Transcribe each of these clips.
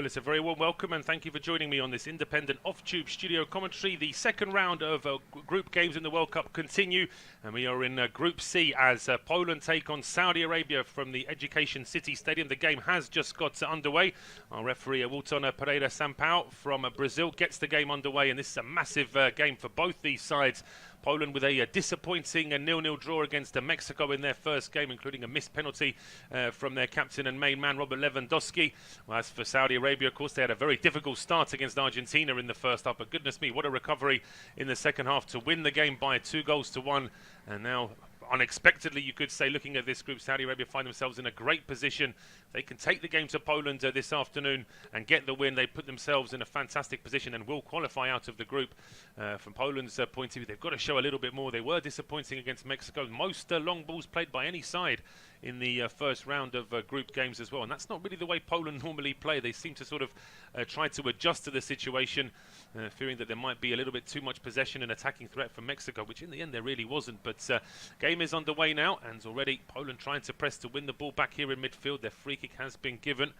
Well, it's a very warm welcome and thank you for joining me on this independent off-tube studio commentary. The second round of group games in the World Cup continue, and we are in Group C as Poland take on Saudi Arabia from the Education City Stadium. The game has just got underway. Our referee, Wilton Pereira Sampaio from Brazil, gets the game underway, and this is a massive game for both these sides. Poland with a disappointing 0-0 draw against Mexico in their first game, including a missed penalty from their captain and main man, Robert Lewandowski. Well, as for Saudi Arabia, of course, they had a very difficult start against Argentina in the first half, but goodness me, what a recovery in the second half to win the game by 2-1. And now, unexpectedly, you could say, looking at this group, Saudi Arabia find themselves in a great position. They can take the game to Poland this afternoon and get the win. They put themselves in a fantastic position and will qualify out of the group. From Poland's point of view, they've got to show a little bit more. They were disappointing against Mexico. Most long balls played by any side in the first round of group games as well. And that's not really the way Poland normally play. They seem to sort of try to adjust to the situation, fearing that there might be a little bit too much possession and attacking threat from Mexico, which in the end there really wasn't. But game is underway now, and already Poland trying to press to win the ball back here in midfield. Their free kick has been given.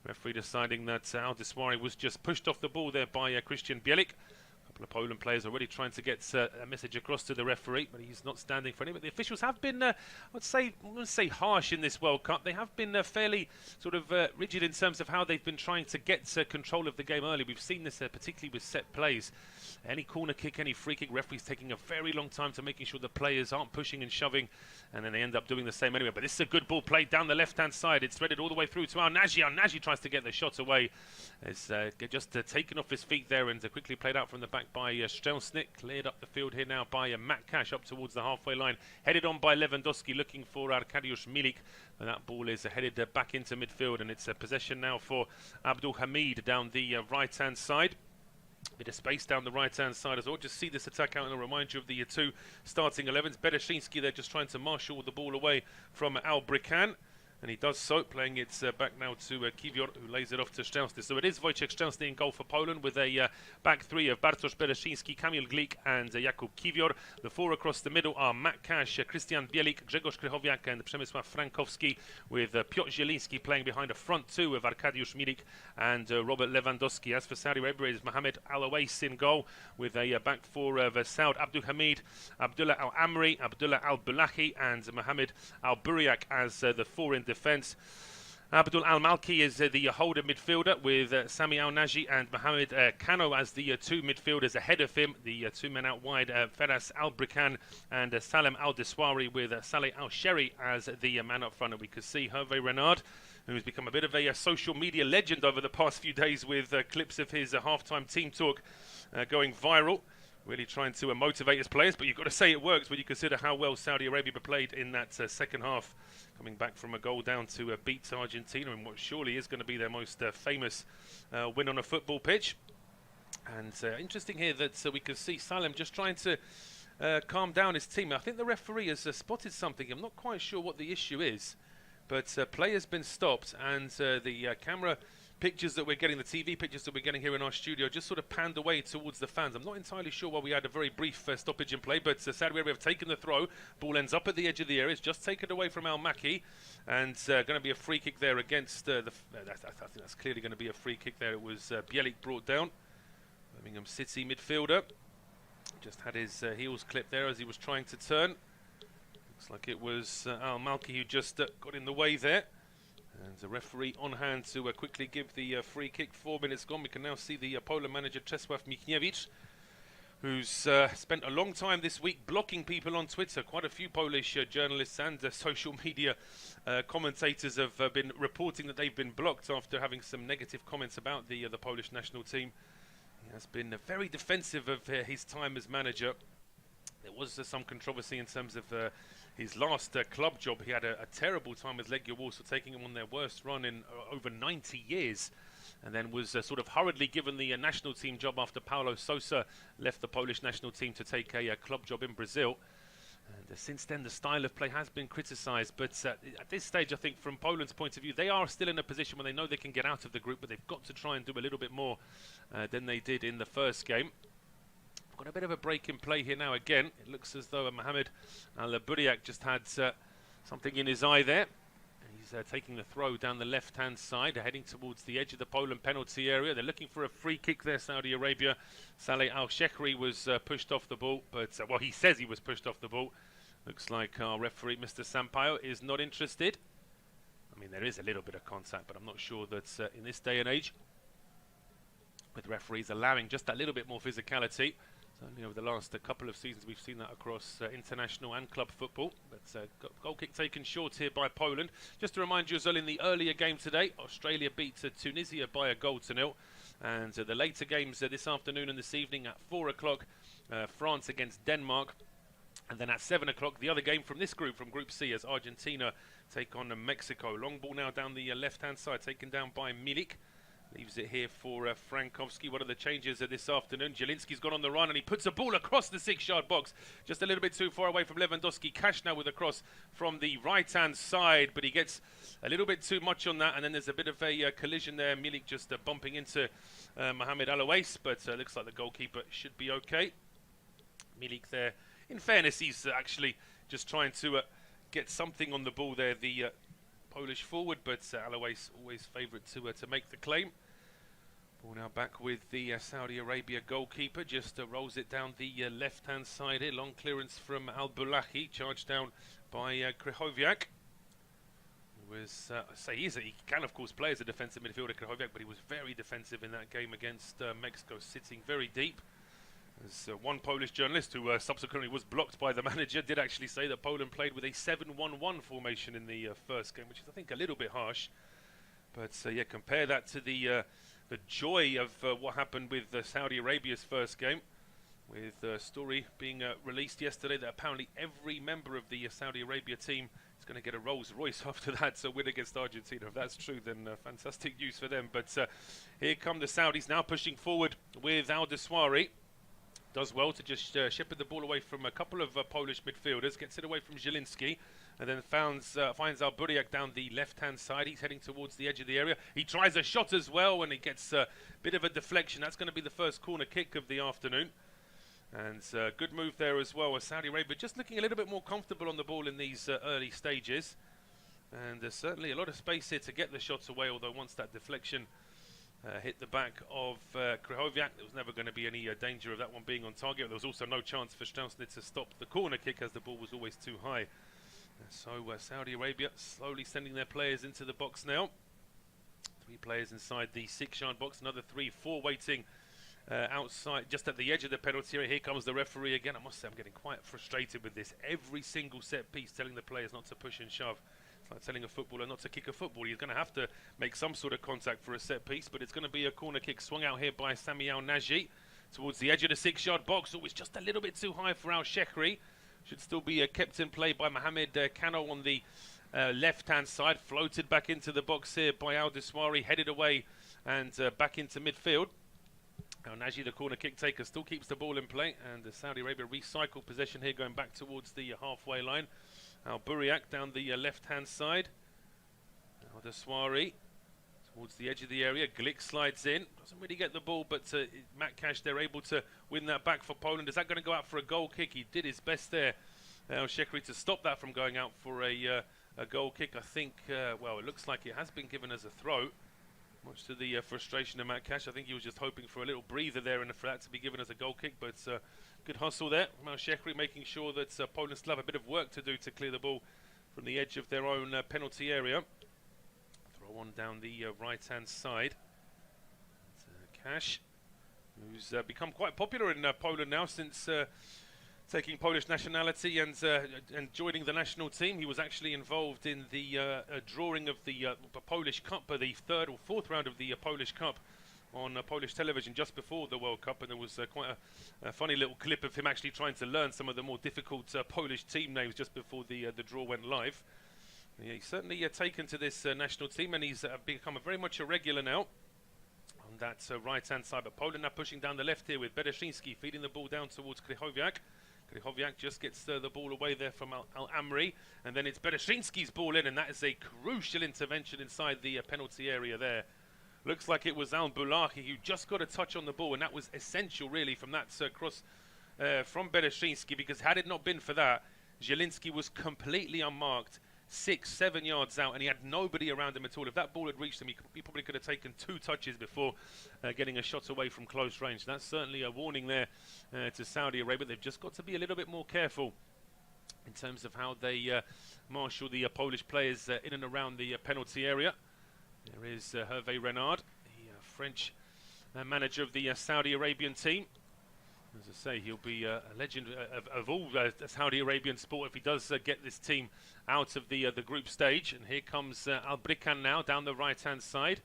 Referee deciding that Al-Deswari was just pushed off the ball there by Christian Bielik. A couple of Poland players already trying to get a message across to the referee, but he's not standing for any. But the officials have been, I wouldn't say harsh in this World Cup. They have been fairly sort of rigid in terms of how they've been trying to get control of the game early. We've seen this particularly with set plays. Any corner kick, any free kick, referees taking a very long time to making sure the players aren't pushing and shoving, and then they end up doing the same anyway. But this is a good ball played down the left-hand side. It's threaded all the way through to Al-Naji. Al-Naji tries to get the shot away. It's just taken off his feet there and quickly played out from the back by Szczęsny. Cleared up the field here now by Matt Cash up towards the halfway line. Headed on by Lewandowski looking for Arkadiusz Milik. And that ball is headed back into midfield, and it's a possession now for Abdul Hamid down the right-hand side. Bit of space down the right-hand side as well. Just see this attack out and I'll remind you of the two starting 11s. Bereszyński there just trying to marshal the ball away from Al-Brikan. And he does so, playing it back now to Kiwior, who lays it off to Szczęsny. So it is Wojciech Szczęsny in goal for Poland with a back three of Bartosz Bereszyński, Kamil Glik and Jakub Kiwior. The four across the middle are Matt Cash, Christian Bielik, Grzegorz Krychowiak and Przemysław Frankowski, with Piotr Zieliński playing behind a front two of Arkadiusz Milik and Robert Lewandowski. As for Saudi Arabia, it is Mohamed Al-Owais in goal with a back four of Saud Abdul Hamid, Abdullah Al-Amri, Abdullah Al-Bulahi and Mohamed Al-Buriak as the four in defence. Abdul Al-Malki is the holder midfielder with Sami Al-Naji and Mohamed Kano as the two midfielders ahead of him. The two men out wide, Feras Al-Brikan and Salem Al-Deswari, with Saleh Al-Sheri as the man up front. And we could see Hervé Renard, who's become a bit of a social media legend over the past few days with clips of his half-time team talk going viral. Really trying to motivate his players, but you've got to say it works when you consider how well Saudi Arabia played in that second half, coming back from a goal down to beat Argentina in what surely is going to be their most famous win on a football pitch. And interesting here that we can see Salem just trying to calm down his team. I think the referee has spotted something. I'm not quite sure what the issue is, but play has been stopped, and the camera pictures that we're getting, the TV pictures that we're getting here in our studio, just sort of panned away towards the fans. I'm not entirely sure why we had a very brief stoppage in play, but Saudi Arabia have taken the throw. Ball ends up at the edge of the area. It's just taken away from Al-Maki, and going to be a free kick there against I think that's clearly going to be a free kick there. It was Bielik brought down, Birmingham City midfielder. Just had his heels clipped there as he was trying to turn. Looks like it was Al-Malki who just got in the way there. And the referee on hand to quickly give the free kick. 4 minutes gone. We can now see the Poland manager Czesław Michniewicz, who's spent a long time this week blocking people on Twitter. Quite a few Polish journalists and social media commentators have been reporting that they've been blocked after having some negative comments about the Polish national team. He has been very defensive of his time as manager. There was some controversy in terms of his last club job. He had a terrible time with Legia Warsaw, taking them on their worst run in over 90 years, and then was sort of hurriedly given the national team job after Paulo Sousa left the Polish national team to take a club job in Brazil. And since then, the style of play has been criticised, but at this stage, I think from Poland's point of view, they are still in a position where they know they can get out of the group, but they've got to try and do a little bit more than they did in the first game. Got a bit of a break in play here now again. It looks as though Mohamed Al-Buriak just had something in his eye there. He's taking the throw down the left-hand side, heading towards the edge of the Poland penalty area. They're looking for a free kick there, Saudi Arabia. Saleh Al-Shekhri was pushed off the ball, but, well, he says he was pushed off the ball. Looks like our referee, Mr. Sampaio, is not interested. I mean, there is a little bit of contact, but I'm not sure that in this day and age, with referees allowing just that little bit more physicality. Certainly over the last couple of seasons we've seen that across international and club football. But goal kick taken short here by Poland. Just to remind you as well, in the earlier game today, Australia beat Tunisia by 1-0. And the later games this afternoon and this evening at 4 o'clock, France against Denmark. And then at 7 o'clock, the other game from this group, from Group C, as Argentina take on Mexico. Long ball now down the left-hand side, taken down by Milik. Leaves it here for Frankowski. One of the changes this afternoon. Zielinski's gone on the run and he puts a ball across the 6-yard box. Just a little bit too far away from Lewandowski. Cash now with a cross from the right-hand side, but he gets a little bit too much on that, and then there's a bit of a collision there. Milik just bumping into Mohamed Al-Owais, but looks like the goalkeeper should be okay. Milik there. In fairness, he's actually just trying to get something on the ball there, the Polish forward, but Al-Owais always favourite to make the claim. Ball now back with the Saudi Arabia goalkeeper, just rolls it down the left-hand side here. Long clearance from Al-Bulahi, charged down by Krychowiak. He can of course play as a defensive midfielder, Krychowiak, but he was very defensive in that game against Mexico, sitting very deep. As one Polish journalist who subsequently was blocked by the manager did actually say that Poland played with a 7-1-1 formation in the first game, which is I think a little bit harsh. But yeah, compare that to the joy of what happened with Saudi Arabia's first game, with a story being released yesterday that apparently every member of the Saudi Arabia team is going to get a Rolls Royce after that win against Argentina. If that's true, then fantastic news for them. But here come the Saudis now pushing forward with Al-Dawsari. Does well to just shepherd the ball away from a couple of Polish midfielders, gets it away from Zielinski, and then finds Al-Buriak down the left-hand side. He's heading towards the edge of the area. He tries a shot as well, and he gets a bit of a deflection. That's going to be the first corner kick of the afternoon. And good move there as well. Saudi Arabia just looking a little bit more comfortable on the ball in these early stages. And there's certainly a lot of space here to get the shots away, although once that deflection hit the back of Krychowiak, there was never going to be any danger of that one being on target. There was also no chance for Szczęsny to stop the corner kick, as the ball was always too high. So Saudi Arabia slowly sending their players into the box now. 3 players inside the 6-yard box, another 3-4 waiting outside, just at the edge of the penalty area. Here comes the referee again. I must say I'm getting quite frustrated with this. Every single set piece telling the players not to push and shove. It's like telling a footballer not to kick a football. He's going to have to make some sort of contact for a set piece, but it's going to be a corner kick swung out here by Sami Al-Naji towards the edge of the 6-yard box. Oh, it's just a little bit too high for Al-Shekhri. Should still be kept in play by Mohamed Kano on the left-hand side. Floated back into the box here by Al-Dawsari, headed away and back into midfield. Al-Naji, the corner kick taker, still keeps the ball in play, and Saudi Arabia recycle possession here, going back towards the halfway line. Al-Buriak down the left-hand side. Al-Dawsari towards the edge of the area. Glick slides in. Doesn't really get the ball, but Matt Cash, they're able to win that back for Poland. Is that going to go out for a goal kick? He did his best there, Al-Shekhri, to stop that from going out for a goal kick. I think, well, it looks like it has been given as a throw. Much to the frustration of Matt Cash. I think he was just hoping for a little breather there and for that to be given as a goal kick, but good hustle there from Al-Shekhri, making sure that Poland still have a bit of work to do to clear the ball from the edge of their own penalty area. Throw one down the right-hand side. Cash, who's become quite popular in Poland now since taking Polish nationality and joining the national team. He was actually involved in the drawing of the Polish Cup, the 3rd or 4th round of the Polish Cup on Polish television just before the World Cup, and there was quite a funny little clip of him actually trying to learn some of the more difficult Polish team names just before the draw went live. Yeah, he's certainly taken to this national team, and he's become very much a regular now on that right-hand side. But Poland now pushing down the left here with Bereszyński feeding the ball down towards Krychowiak. Krychowiak just gets the ball away there from Al-Amri, and then it's Bereszyński's ball in, and that is a crucial intervention inside the penalty area there. Looks like it was Al-Bulahi who just got a touch on the ball, and that was essential really from that cross from Bereszyński, because had it not been for that, Zielinski was completely unmarked, 6, 7 yards out, and he had nobody around him at all. If that ball had reached him, he probably could have taken 2 touches before getting a shot away from close range. That's certainly a warning there to Saudi Arabia. They've just got to be a little bit more careful in terms of how they marshal the Polish players in and around the penalty area. There is Hervé Renard, the French manager of the Saudi Arabian team. As I say, he'll be a legend of all Saudi Arabian sport if he does get this team out of the group stage. And here comes Al-Brikan now down the right-hand side,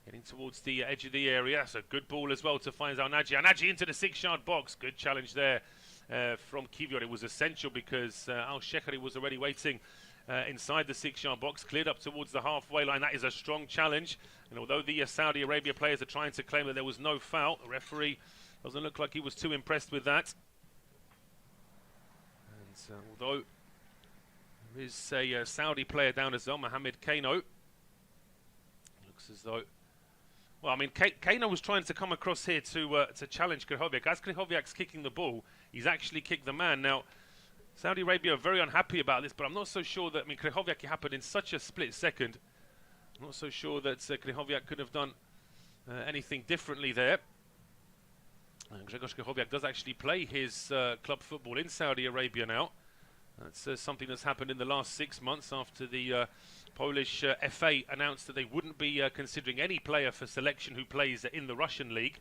getting towards the edge of the area. That's a good ball as well to find Al-Naji. Al-Naji into the 6-yard box. Good challenge there from Kivior. It was essential because Al-Shekhari was already waiting inside the 6-yard box, cleared up towards the halfway line. That is a strong challenge. And although the Saudi Arabia players are trying to claim that there was no foul, the referee doesn't look like he was too impressed with that. And although there is a Saudi player down as well, Mohamed Kano. Looks as though, well, I mean, Kano was trying to come across here to challenge Krychowiak. As Krychowiak's kicking the ball, he's actually kicked the man. Now, Saudi Arabia are very unhappy about this, but I'm not so sure that, I mean, Krychowiak happened in such a split second. I'm not so sure that Krychowiak could have done anything differently there. Grzegorz Krychowiak does actually play his club football in Saudi Arabia now. That's something that's happened in the last 6 months after the Polish FA announced that they wouldn't be considering any player for selection who plays in the Russian league.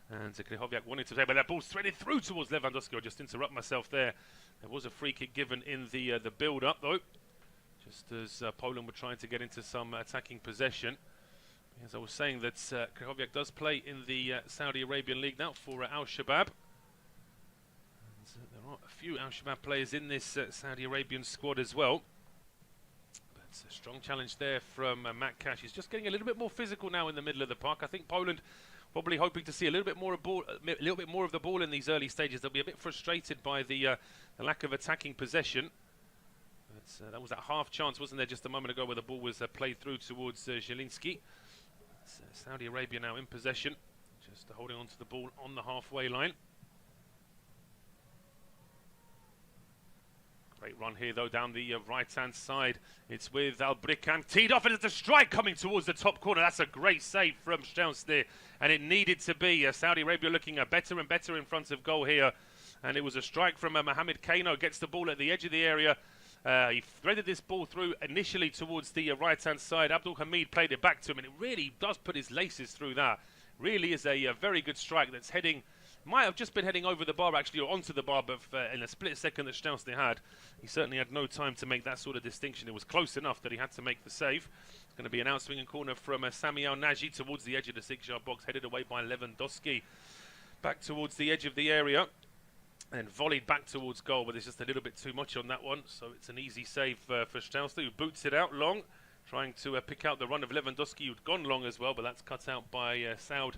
And Krychowiak wanted to say, but that ball's threaded through towards Lewandowski. I'll just interrupt myself there. There was a free kick given in the build-up, though, just as Poland were trying to get into some attacking possession. As I was saying, that Krychowiak does play in the Saudi Arabian League now for Al-Shabaab. There are a few Al-Shabaab players in this Saudi Arabian squad as well. But a strong challenge there from Matt Cash. He's just getting a little bit more physical now in the middle of the park. I think Poland probably hoping to see a little bit more of the ball in these early stages. They'll be a bit frustrated by the lack of attacking possession. But that was that half chance, wasn't there, just a moment ago, where the ball was played through towards Zielinski. Saudi Arabia now in possession, just holding on to the ball on the halfway line. Great run here, though, down the right-hand side. It's with Al-Brikan, teed off, and it's a strike coming towards the top corner. That's a great save from Szczęsny, and it needed to be. Saudi Arabia looking better and better in front of goal here, and it was a strike from Mohamed Kano. Gets the ball at the edge of the area. He threaded this ball through initially towards the right-hand side. Abdul Hamid played it back to him, and it really does put his laces through that. Really is a very good strike that's heading, might have just been heading over the bar actually, or onto the bar, but in a split second that Szczęsny had, he certainly had no time to make that sort of distinction. It was close enough that he had to make the save. It's going to be an outswinging corner from Sami Al-Naji towards the edge of the 6-yard box, headed away by Lewandowski. Back towards the edge of the area. And volleyed back towards goal, but there's just a little bit too much on that one. So it's an easy save for Szczęsny, who boots it out long, trying to pick out the run of Lewandowski, who'd gone long as well, but that's cut out by Saud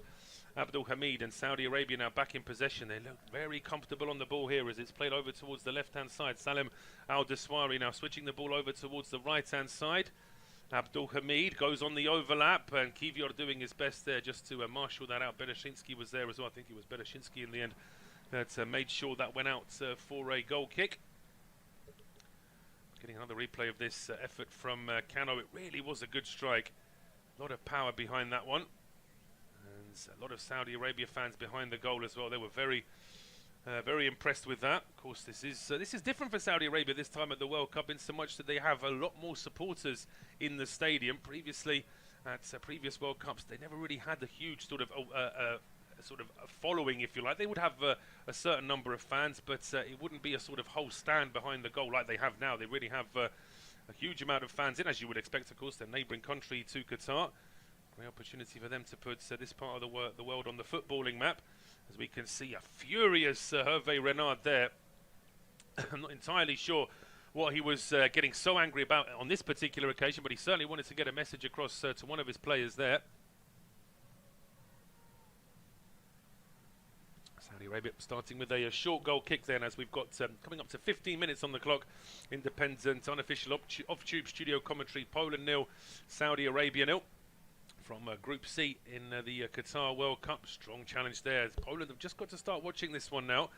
Abdul Hamid. And Saudi Arabia now back in possession. They look very comfortable on the ball here as it's played over towards the left-hand side. Salim Al-Deswari now switching the ball over towards the right-hand side. Abdul Hamid goes on the overlap, and Kivior doing his best there just to marshal that out. Bereshinsky was there as well. I think it was Bereshinsky in the end that made sure that went out for a goal kick. Getting another replay of this effort from Kano. It really was a good strike. A lot of power behind that one. And a lot of Saudi Arabia fans behind the goal as well. They were very impressed with that. Of course, this is different for Saudi Arabia this time at the World Cup, in so much that they have a lot more supporters in the stadium. Previously, at previous World Cups, they never really had a huge sort of a following, if you like. They would have a certain number of fans, but it wouldn't be a sort of whole stand behind the goal like they have now. They really have a huge amount of fans in, as you would expect, of course, their neighbouring country to Qatar. Great opportunity for them to put this part of the world on the footballing map. As we can see, a furious Hervé Renard there. I'm not entirely sure what he was getting so angry about on this particular occasion, but he certainly wanted to get a message across to one of his players there. Saudi Arabia starting with a short goal kick then, as we've got coming up to 15 minutes on the clock. Independent, unofficial off-tube studio commentary. Poland 0, Saudi Arabia 0. From Group C in the Qatar World Cup. Strong challenge there. Poland have just got to start watching this one now.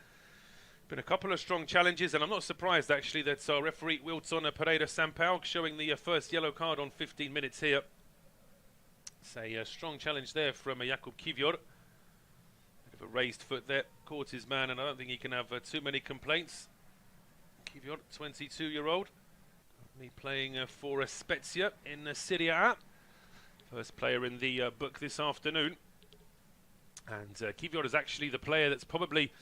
Been a couple of strong challenges, and I'm not surprised actually that our referee Wilton Pereira Sampaio showing the first yellow card on 15 minutes here. It's a strong challenge there from Jakub Kivior. Bit of a raised foot there, caught his man, and I don't think he can have too many complaints. Kivior, 22-year-old, me playing for Spezia in Serie A. First player in the book this afternoon. And Kivior is actually the player that's probably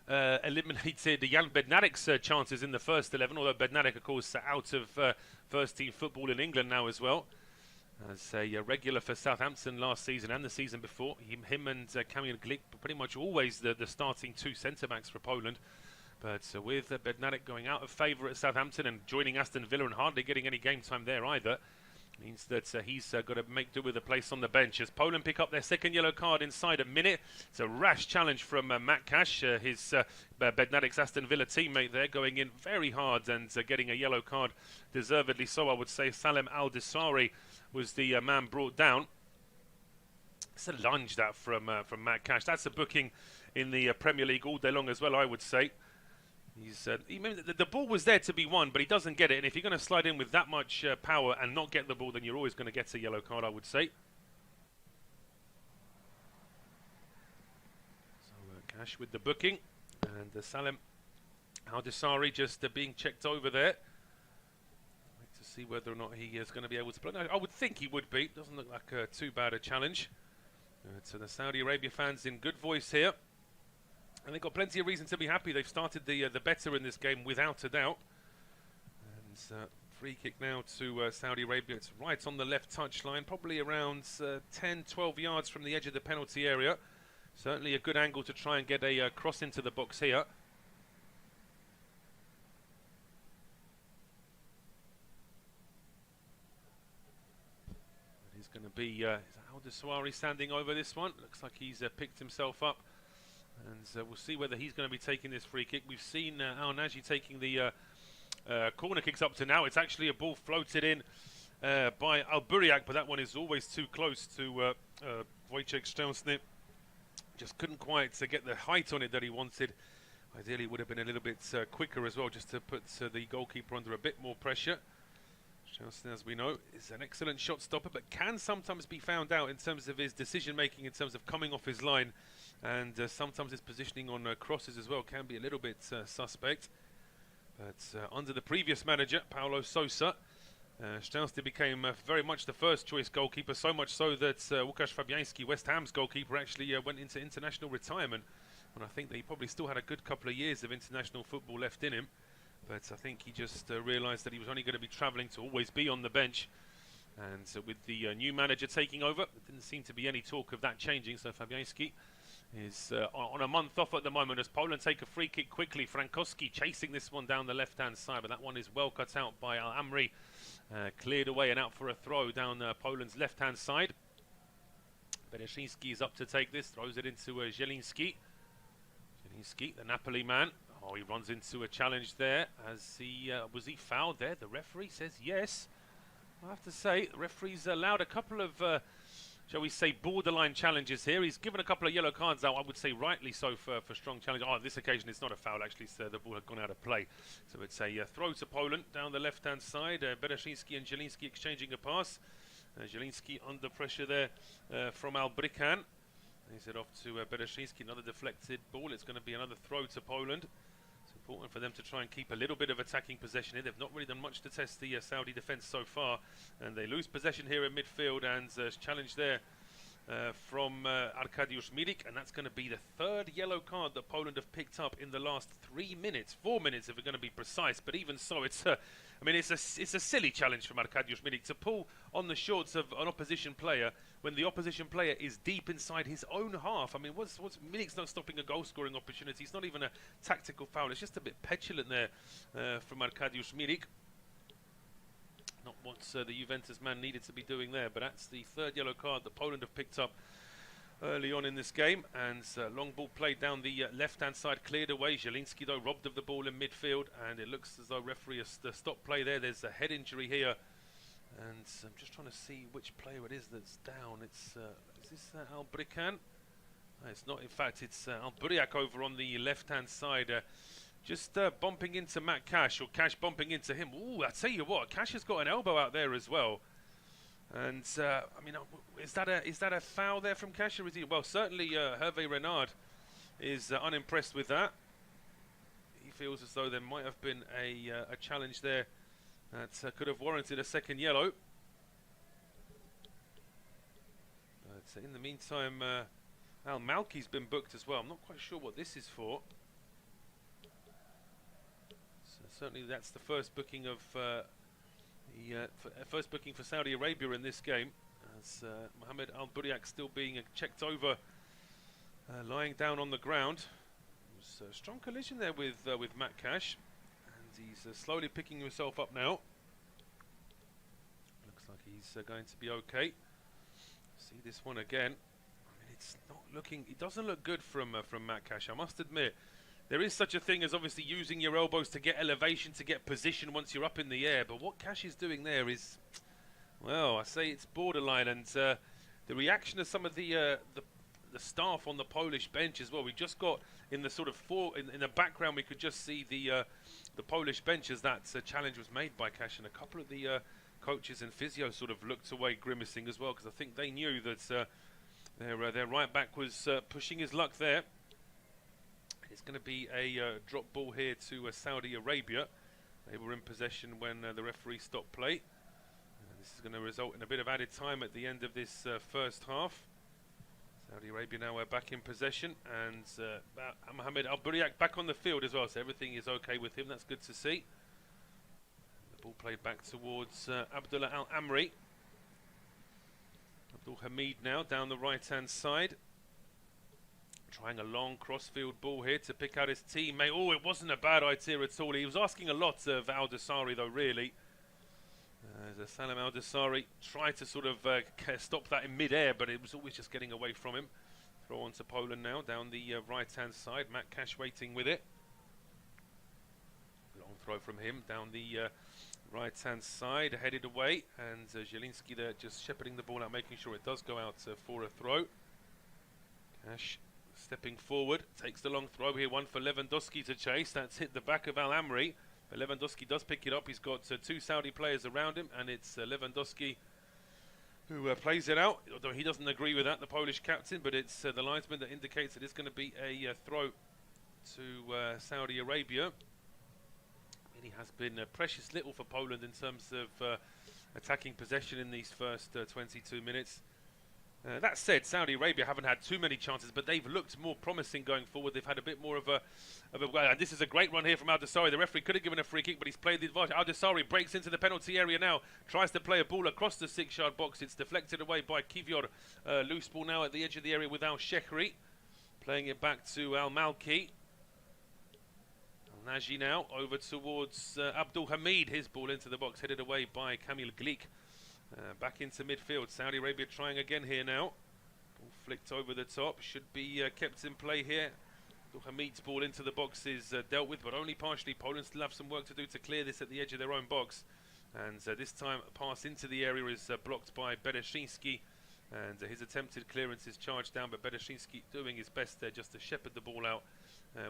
eliminated Jan Bednarek's chances in the first 11, although Bednarek, of course, out of first-team football in England now as well. As a regular for Southampton last season and the season before. Him and Kamil Glik pretty much always the starting two centre-backs for Poland. But with Bednarek going out of favour at Southampton and joining Aston Villa and hardly getting any game time there either, means that he's got to make do with a place on the bench as Poland pick up their second yellow card inside a minute. It's a rash challenge from Matt Cash, his Bednarek's Aston Villa teammate there, going in very hard and getting a yellow card, deservedly so, I would say. Salem Al-Dessari was the man brought down. It's a lunge that from Matt Cash. That's a booking in the Premier League all day long as well, I would say. The ball was there to be won, but he doesn't get it. And if you're going to slide in with that much power and not get the ball, then you're always going to get a yellow card, I would say. So Cash with the booking, and Salem Al-Dessari just being checked over there. Wait to see whether or not he is going to be able to play. No, I would think he would be. Doesn't look like too bad a challenge. So the Saudi Arabia fans in good voice here. And they've got plenty of reason to be happy. They've started the better in this game without a doubt. And free kick now to Saudi Arabia. It's right on the left touchline, probably around 10, 12 yards from the edge of the penalty area. Certainly a good angle to try and get a cross into the box here. He's going to be Al-Dessari standing over this one. Looks like he's picked himself up. And we'll see whether he's going to be taking this free kick. We've seen Al-Naji taking the corner kicks up to now. It's actually a ball floated in by Al-Buriak, but that one is always too close to Wojciech Szczęsny. Just couldn't quite get the height on it that he wanted. Ideally, it would have been a little bit quicker as well, just to put the goalkeeper under a bit more pressure. Szczęsny, as we know, is an excellent shot stopper, but can sometimes be found out in terms of his decision-making, in terms of coming off his line. And sometimes his positioning on crosses as well can be a little bit suspect. But under the previous manager, Paulo Sousa, Szczęsny became very much the first choice goalkeeper, so much so that Łukasz Fabiański, West Ham's goalkeeper, actually went into international retirement. And I think that he probably still had a good couple of years of international football left in him. But I think he just realised that he was only going to be travelling to always be on the bench. And with the new manager taking over, there didn't seem to be any talk of that changing, so Fabiański is on a month off at the moment as Poland take a free kick quickly. Frankowski chasing this one down the left-hand side, but that one is well cut out by Al-Amri. Cleared away and out for a throw down Poland's left-hand side. Bereszyński is up to take this, throws it into Zielinski. Zielinski, the Napoli man. Oh, he runs into a challenge there. As he was he fouled there? The referee says yes. I have to say, the referee's allowed a couple of shall we say, borderline challenges here. He's given a couple of yellow cards out, I would say rightly so for strong challenge. Oh, on this occasion it's not a foul, actually, so the ball had gone out of play. So it's a throw to Poland down the left-hand side. Bereszyński and Zielinski exchanging a pass. Zielinski under pressure there from Al-Brikan. He's it off to Bereszyński, another deflected ball. It's going to be another throw to Poland. It's important for them to try and keep a little bit of attacking possession here. They've not really done much to test the Saudi defence so far, and they lose possession here in midfield. And challenge there from Arkadiusz Milik, and that's going to be the third yellow card that Poland have picked up in the last 4 minutes if we're going to be precise. But even so, it's a silly challenge from Arkadiusz Milik to pull on the shorts of an opposition player when the opposition player is deep inside his own half. I mean, what's Milik's not stopping a goal-scoring opportunity. It's not even a tactical foul. It's just a bit petulant there from Arkadiusz Milik. Not what the Juventus man needed to be doing there, but that's the third yellow card that Poland have picked up early on in this game. And long ball played down the left-hand side, cleared away. Zielinski, though, robbed of the ball in midfield, and it looks as though referee has stopped play there. There's a head injury here, and I'm just trying to see which player it is that's down. It's is this Al-Brikan? No, it's not. In fact, it's Al-Buriak over on the left-hand side. just bumping into Matt Cash, or Cash bumping into him. Ooh, I tell you what, Cash has got an elbow out there as well. And I mean, is that a foul there from Cash, or is he? Well, certainly Hervé Renard is unimpressed with that. He feels as though there might have been a challenge there that could have warranted a second yellow. But in the meantime, Al Malki's been booked as well. I'm not quite sure what this is for. So certainly that's the first booking of first booking for Saudi Arabia in this game, as Mohamed Al Buriak still being checked over, lying down on the ground. It was a strong collision there with Matt Cash, and he's slowly picking himself up now. Looks like he's going to be okay. See this one again. I mean, it's not looking. It doesn't look good from Matt Cash, I must admit. There is such a thing as obviously using your elbows to get elevation, to get position once you're up in the air. But what Cash is doing there is, well, I say it's borderline. And the reaction of some of the staff on the Polish bench as well. We just got in the sort of in the background. We could just see the Polish bench as that challenge was made by Cash, and a couple of the coaches and physio sort of looked away, grimacing as well, because I think they knew that their right back was pushing his luck there. It's going to be a drop ball here to Saudi Arabia. They were in possession when the referee stopped play. This is going to result in a bit of added time at the end of this first half. Saudi Arabia now back in possession, and Mohamed Al Buriak back on the field as well, so everything is okay with him. That's good to see. The ball played back towards Abdullah Al Amri. Abdul Hamid now down the right-hand side. Trying a long cross-field ball here to pick out his teammate. Oh, it wasn't a bad idea at all. He was asking a lot of Al Dosari, though, really. As Salam Al Dosari tried to sort of stop that in mid-air, but it was always just getting away from him. Throw on to Poland now, down the right-hand side. Matt Cash waiting with it. Long throw from him down the right-hand side, headed away. And Zielinski there just shepherding the ball out, making sure it does go out for a throw. Cash stepping forward, takes the long throw here, one for Lewandowski to chase. That's hit the back of Al Amri, but Lewandowski does pick it up. He's got two Saudi players around him, and it's Lewandowski who plays it out, although he doesn't agree with that, the Polish captain, but it's the linesman that indicates that it's going to be a throw to Saudi Arabia. Really has been precious little for Poland in terms of attacking possession in these first 22 minutes. That said, Saudi Arabia haven't had too many chances, but they've looked more promising going forward. They've had a bit more of a and this is a great run here from Al Dosari. The referee could have given a free kick, but he's played the advantage. Al Dosari breaks into the penalty area now, tries to play a ball across the 6-yard box. It's deflected away by Kivior. Loose ball now at the edge of the area with Al Shehri, playing it back to Al Malki. Al Naji now over towards Abdul Hamid. His ball into the box, headed away by Kamil Glik. Back into midfield. Saudi Arabia trying again here now. Ball flicked over the top. Should be kept in play here. Hamid's ball into the box is dealt with, but only partially. Poland still have some work to do to clear this at the edge of their own box. And this time a pass into the area is blocked by Bereshinski. And his attempted clearance is charged down, but Bereshinski doing his best there just to shepherd the ball out,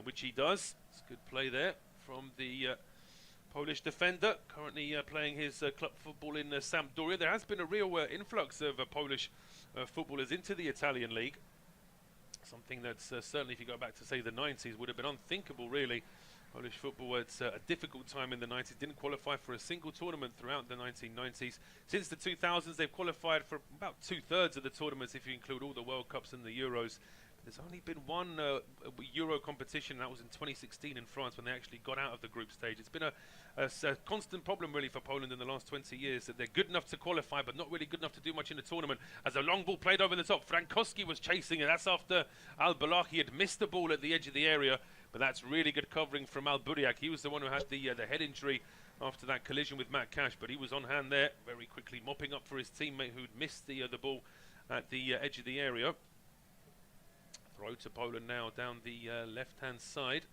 which he does. It's good play there from the Polish defender, currently playing his club football in Sampdoria. There has been a real influx of Polish footballers into the Italian league. Something that's certainly, if you go back to, say, the 90s, would have been unthinkable, really. Polish football at a difficult time in the 90s. Didn't qualify for a single tournament throughout the 1990s. Since the 2000s, they've qualified for about 2/3 of the tournaments, if you include all the World Cups and the Euros. There's only been one Euro competition, that was in 2016 in France, when they actually got out of the group stage. It's been a constant problem, really, for Poland in the last 20 years, that they're good enough to qualify, but not really good enough to do much in the tournament. As a long ball played over the top, Frankowski was chasing it. That's after Al-Balahi had missed the ball at the edge of the area, but that's really good covering from Al Buriak. He was the one who had the head injury after that collision with Matt Cash, but he was on hand there, very quickly mopping up for his teammate who'd missed the ball at the edge of the area. Throw to Poland now down the left-hand side.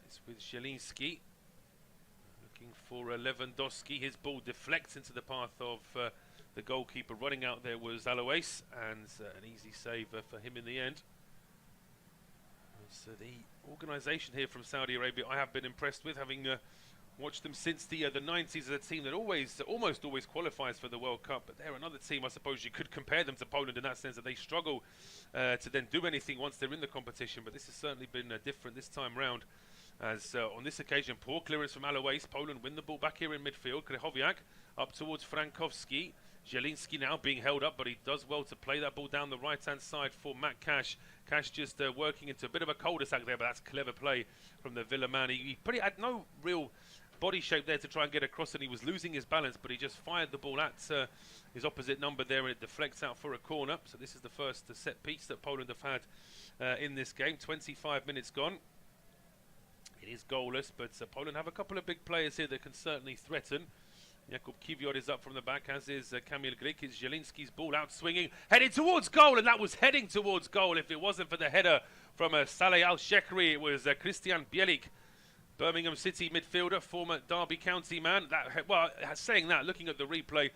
It's with Zielinski. Looking for Lewandowski. His ball deflects into the path of the goalkeeper. Running out there was Alois, and an easy save for him in the end. So the organisation here from Saudi Arabia, I have been impressed with, having watched them since the 90s, as a team that almost always qualifies for the World Cup. But they're another team, I suppose you could compare them to Poland in that sense, that they struggle to then do anything once they're in the competition. But this has certainly been different this time round, as on this occasion, poor clearance from O.A.T. Poland win the ball back here in midfield. Krychowiak up towards Frankowski. Zielinski now being held up, but he does well to play that ball down the right-hand side for Matt Cash. Cash just working into a bit of a cul-de-sac there, but that's clever play from the Villa man. He had no real body shape there to try and get across, and he was losing his balance, but he just fired the ball at his opposite number there, and it deflects out for a corner. So this is the first set piece that Poland have had in this game. 25 minutes gone. It is goalless, but Poland have a couple of big players here that can certainly threaten. Jakub Kiwior is up from the back, as is Kamil Glik. It's Zielinski's ball out swinging, heading towards goal, and that was heading towards goal. If it wasn't for the header from Saleh Al-Shekri, it was Christian Bielik, Birmingham City midfielder, former Derby County man. Well, saying that, looking at the replay,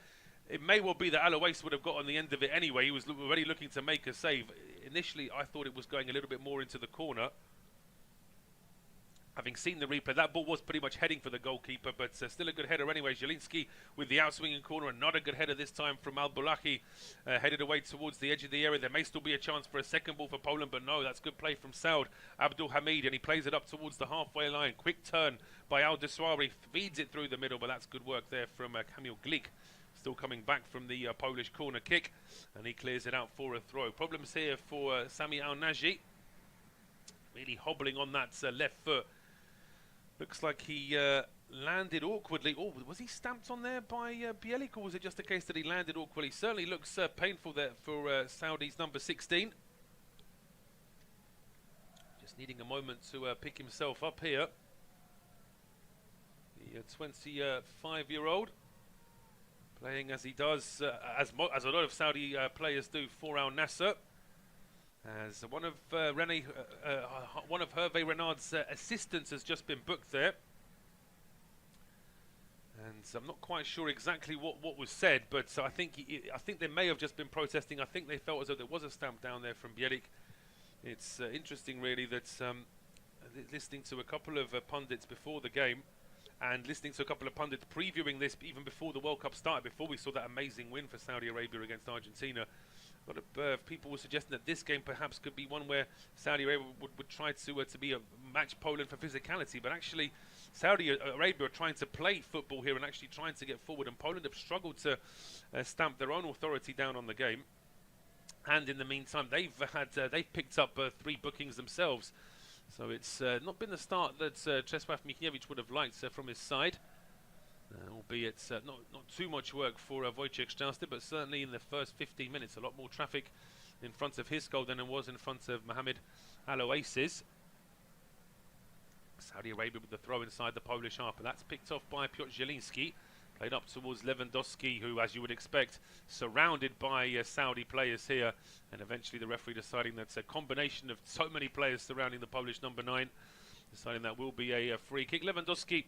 it may well be that Alois would have got on the end of it anyway. He was already looking to make a save. Initially, I thought it was going a little bit more into the corner. Having seen the replay, that ball was pretty much heading for the goalkeeper, but still a good header anyway. Zielinski with the outswinging corner, and not a good header this time from Al-Bulahi, headed away towards the edge of the area. There may still be a chance for a second ball for Poland, but no, that's good play from Saud Abdul Hamid, and he plays it up towards the halfway line. Quick turn by Al-Deswari, feeds it through the middle, but that's good work there from Kamil Glik. Still coming back from the Polish corner kick, and he clears it out for a throw. Problems here for Sami Al-Naji, really hobbling on that left foot. Looks like he landed awkwardly. Oh, was he stamped on there by Bielik, or was it just a case that he landed awkwardly? Certainly looks painful there for Saudi's number 16. Just needing a moment to pick himself up here. The 25-year-old playing as he does, as a lot of Saudi players do, for Al Nassr. As one of Hervé Renard's assistants has just been booked there, and I'm not quite sure exactly what was said, but I think they may have just been protesting. I think they felt as though there was a stamp down there from Bielik. It's interesting, really, that listening to a couple of pundits before the game, and listening to a couple of pundits previewing this even before the World Cup started, before we saw that amazing win for Saudi Arabia against Argentina. A lot of people were suggesting that this game perhaps could be one where Saudi Arabia would try to match Poland for physicality, but actually Saudi Arabia are trying to play football here and actually trying to get forward, and Poland have struggled to stamp their own authority down on the game. And in the meantime, they've picked up 3 bookings themselves, so it's not been the start that Czesław Michniewicz would have liked from his side. Albeit not too much work for Wojciech Szczęsny, but certainly in the first 15 minutes, a lot more traffic in front of his goal than there was in front of Mohamed Alois's. Saudi Arabia with the throw inside the Polish half, but that's picked off by Piotr Zielinski. Played up towards Lewandowski, who, as you would expect, surrounded by Saudi players here, and eventually the referee deciding that's a combination of so many players surrounding the Polish number 9, deciding that will be a free kick. Lewandowski,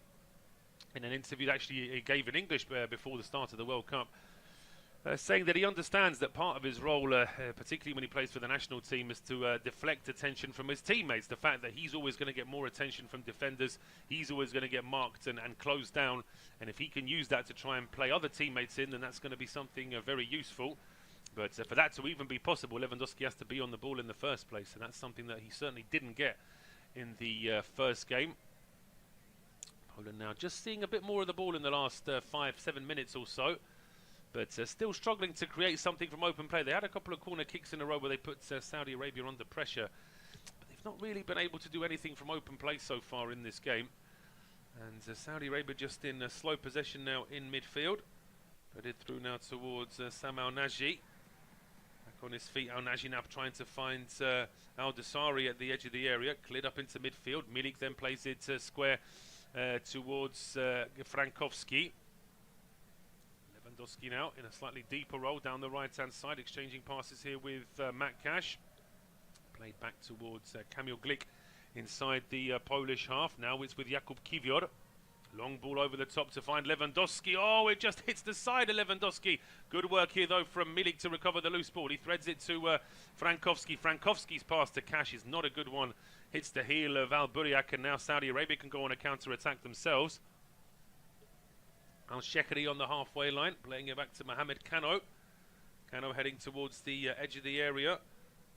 in an interview that actually he gave in English before the start of the World Cup, saying that he understands that part of his role, particularly when he plays for the national team, is to deflect attention from his teammates. The fact that he's always going to get more attention from defenders, he's always going to get marked and closed down, and if he can use that to try and play other teammates in, then that's going to be something very useful. But for that to even be possible, Lewandowski has to be on the ball in the first place, and that's something that he certainly didn't get in the first game. Poland now just seeing a bit more of the ball in the last 5-7 minutes or so, but still struggling to create something from open play. They had a couple of corner kicks in a row where they put Saudi Arabia under pressure, but they've not really been able to do anything from open play so far in this game. And Saudi Arabia just in slow possession now in midfield. Put it through now towards Sam Al-Naji. Back on his feet, Al-Naji now trying to find Al-Desari at the edge of the area. Cleared up into midfield. Milik then plays it square towards Frankowski. Lewandowski now in a slightly deeper role down the right-hand side, exchanging passes here with Matt Cash. Played back towards Kamil Glik inside the Polish half. Now it's with Jakub Kiwior. Long ball over the top to find Lewandowski. Oh, it just hits the side of Lewandowski. Good work here, though, from Milik to recover the loose ball. He threads it to Frankowski. Frankowski's pass to Cash is not a good one. Hits the heel of Al-Buriak, and now Saudi Arabia can go on a counter-attack themselves. Al-Shekhri on the halfway line, playing it back to Mohamed Kano. Kano heading towards the edge of the area.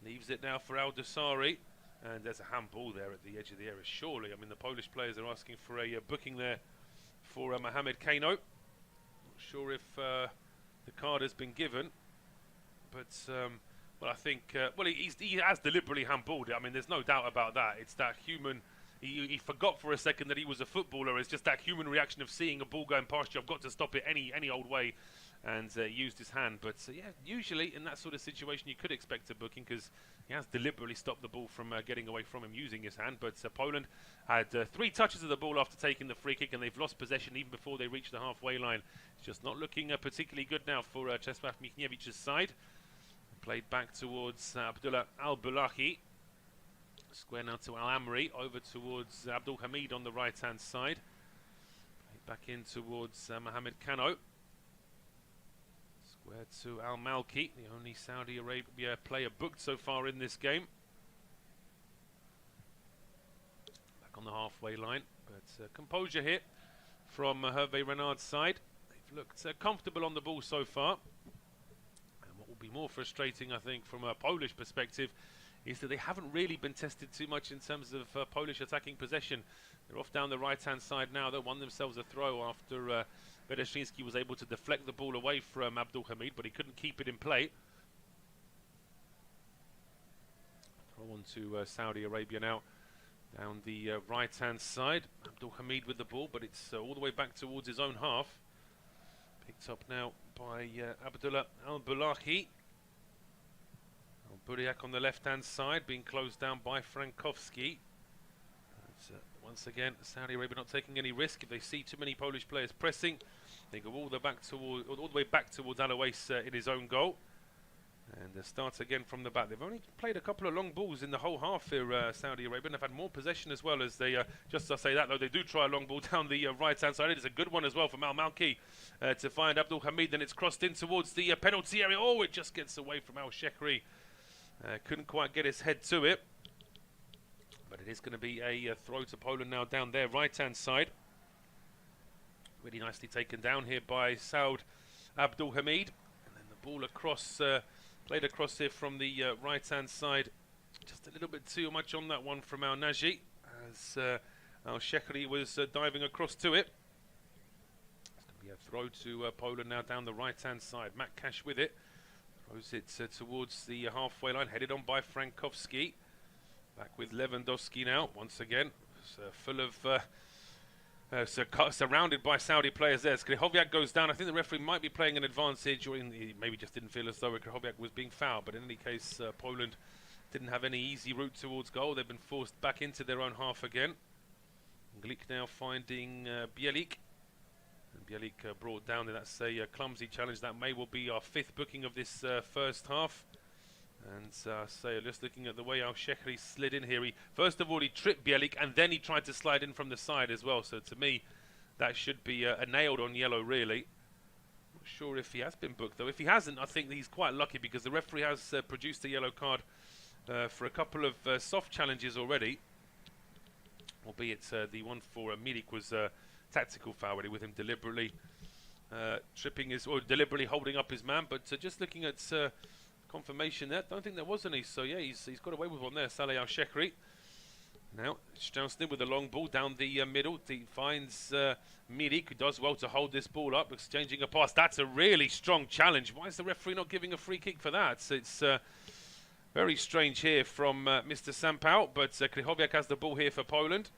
Leaves it now for Al-Dosari. And there's a handball there at the edge of the area, surely. I mean, the Polish players are asking for a booking there for Mohamed Kano. Not sure if the card has been given. But, well, I think, well, he has deliberately handballed it. I mean, there's no doubt about that. It's that human... He forgot for a second that he was a footballer. It's just that human reaction of seeing a ball going past you. I've got to stop it any old way, and used his hand. But yeah, usually in that sort of situation you could expect a booking because he has deliberately stopped the ball from getting away from him using his hand. But Poland had 3 touches of the ball after taking the free kick, and they've lost possession even before they reach the halfway line. It's just not looking particularly good now for Czesław Michniewicz's side. Played back towards Abdullah Al-Bulahi. Square now to Al-Amri, over towards Abdul Hamid on the right-hand side. Back in towards Mohamed Kano. Square to Al-Malki, the only Saudi Arabia player booked so far in this game. Back on the halfway line, but composure here from Hervé Renard's side. They've looked comfortable on the ball so far. And what will be more frustrating, I think, from a Polish perspective, is that they haven't really been tested too much in terms of Polish attacking possession. They're off down the right-hand side now. They won themselves a throw after Bereszyński was able to deflect the ball away from Abdul Hamid, but he couldn't keep it in play. Throw on to Saudi Arabia now. Down the right-hand side. Abdul Hamid with the ball, but it's all the way back towards his own half. Picked up now by Abdullah Al-Bulahi. Buriak on the left-hand side, being closed down by Frankowski. Once again, Saudi Arabia not taking any risk. If they see too many Polish players pressing, they go all the way back towards Alois in his own goal. And they start again from the back. They've only played a couple of long balls in the whole half here, Saudi Arabia, and they've had more possession as well as they, just to say that though, they do try a long ball down the right-hand side. It is a good one as well from Al-Malki to find Abdul Hamid, then it's crossed in towards the penalty area. Oh, it just gets away from Al-Shekhri. Couldn't quite get his head to it, but it is going to be a throw to Poland now down their right-hand side. Really nicely taken down here by Saud Abdul Hamid, and then the ball across, played across here from the right-hand side. Just a little bit too much on that one from Al Naji, as Al-Shekhri was diving across to it. It's going to be a throw to Poland now down the right-hand side. Matt Cash with it. Throws it towards the halfway line, headed on by Frankowski. Back with Lewandowski now, once again. Full of, surrounded by Saudi players there. Krychowiak goes down. I think the referee might be playing an advantage, or he maybe just didn't feel as though Krychowiak was being fouled. But in any case, Poland didn't have any easy route towards goal. They've been forced back into their own half again. Glik now finding Bielik. Bielik brought down. That's a clumsy challenge. That may well be our 5th booking of this first half. And just looking at the way Al-Shekhri slid in here. First of all, he tripped Bielik, and then he tried to slide in from the side as well. So to me, that should be a nailed on yellow, really. Not sure if he has been booked, though. If he hasn't, I think he's quite lucky because the referee has produced a yellow card for a couple of soft challenges already. Albeit the one for Milik was tactical foul really, with him deliberately deliberately holding up his man. But just looking at confirmation there, don't think there was any. So yeah, he's got away with one there, Saleh Al-Shekhri. Now Stjounsny with a long ball down the middle. He finds Milik, who does well to hold this ball up, exchanging a pass. That's a really strong challenge. Why is the referee not giving a free kick for that? It's very strange here from Mr. Sampau, but Krychowiak has the ball here for Poland.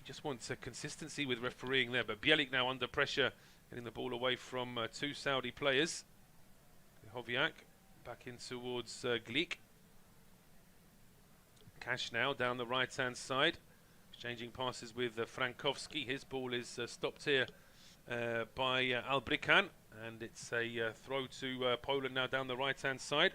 Just wants consistency with refereeing there, but Bielik now under pressure, getting the ball away from 2 Saudi players. Krychowiak back in towards Glik. Cash now down the right-hand side, exchanging passes with Frankowski. His ball is stopped here by Albrikan, and it's a throw to Poland now down the right-hand side.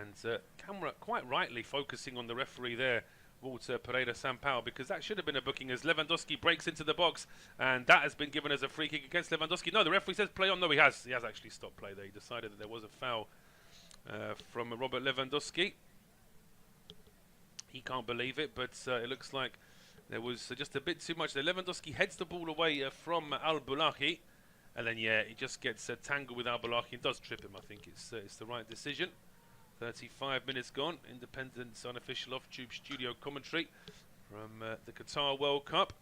And camera quite rightly focusing on the referee there Walter Pereira Sampaio, because that should have been a booking as Lewandowski breaks into the box, and that has been given as a free kick against Lewandowski. No, the referee says play on. No, he has actually stopped play there. He decided that there was a foul from Robert Lewandowski. He can't believe it, but it looks like there was just a bit too much there. Lewandowski heads the ball away from Al-Bulahi, and then he just gets tangled with Al-Bulahi and does trip him. I think it's the right decision. 35 minutes gone. Independent's unofficial off-tube studio commentary from the Qatar World Cup.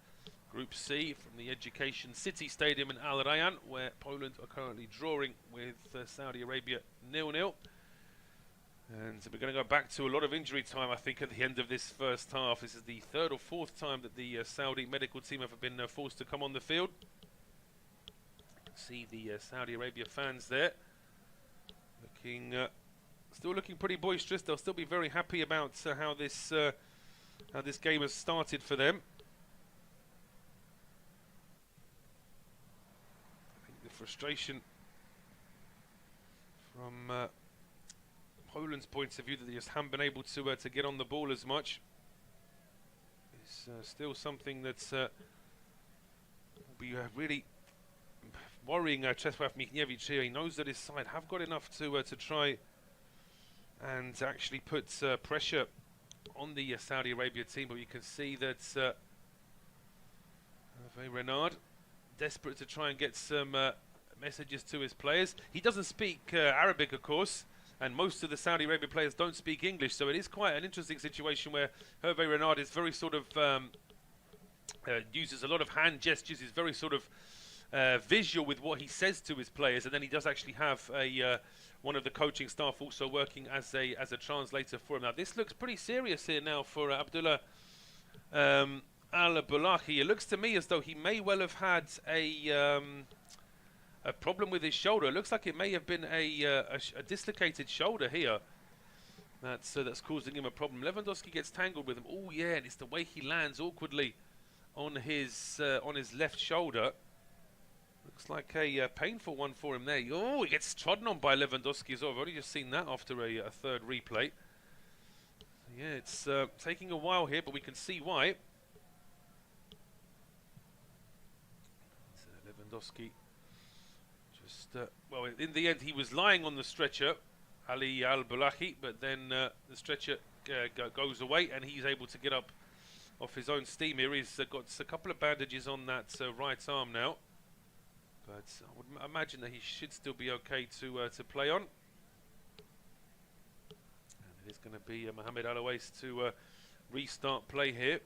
Group C from the Education City Stadium in Al Rayyan, where Poland are currently drawing with Saudi Arabia 0-0. And we're going to go back to a lot of injury time, I think, at the end of this first half. This is the third or fourth time that the Saudi medical team have been forced to come on the field. See the Saudi Arabia fans there, still looking pretty boisterous. They'll still be very happy about how this game has started for them. I think the frustration from Poland's point of view that they just haven't been able to get on the ball as much is still something that's will be really worrying Czesław Michniewicz here. He knows that his side have got enough to try and actually put pressure on the Saudi Arabia team, but you can see that Hervé Renard desperate to try and get some messages to his players. He doesn't speak Arabic, of course, and most of the Saudi Arabia players don't speak English, so it is quite an interesting situation where Hervé Renard is very sort of uses a lot of hand gestures. He's very sort of visual with what he says to his players, and then he does actually have one of the coaching staff also working as a translator for him. Now this looks pretty serious here now for Abdullah Al-Bulahi. It looks to me as though he may well have had a problem with his shoulder. It looks like it may have been a dislocated shoulder here. That's causing him a problem. Lewandowski gets tangled with him. Oh yeah, and it's the way he lands awkwardly on his left shoulder. Looks like a painful one for him there. Oh, he gets trodden on by Lewandowski as well. I've already just seen that after a third replay. Yeah, it's taking a while here, but we can see why. Lewandowski just, well, in the end, he was lying on the stretcher, Ali Al-Bulahi, but then the stretcher goes away and he's able to get up off his own steam here. He's got a couple of bandages on that right arm now. But I would imagine that he should still be okay to play on. And it is going to be Mohamed Al-Owais to restart play here.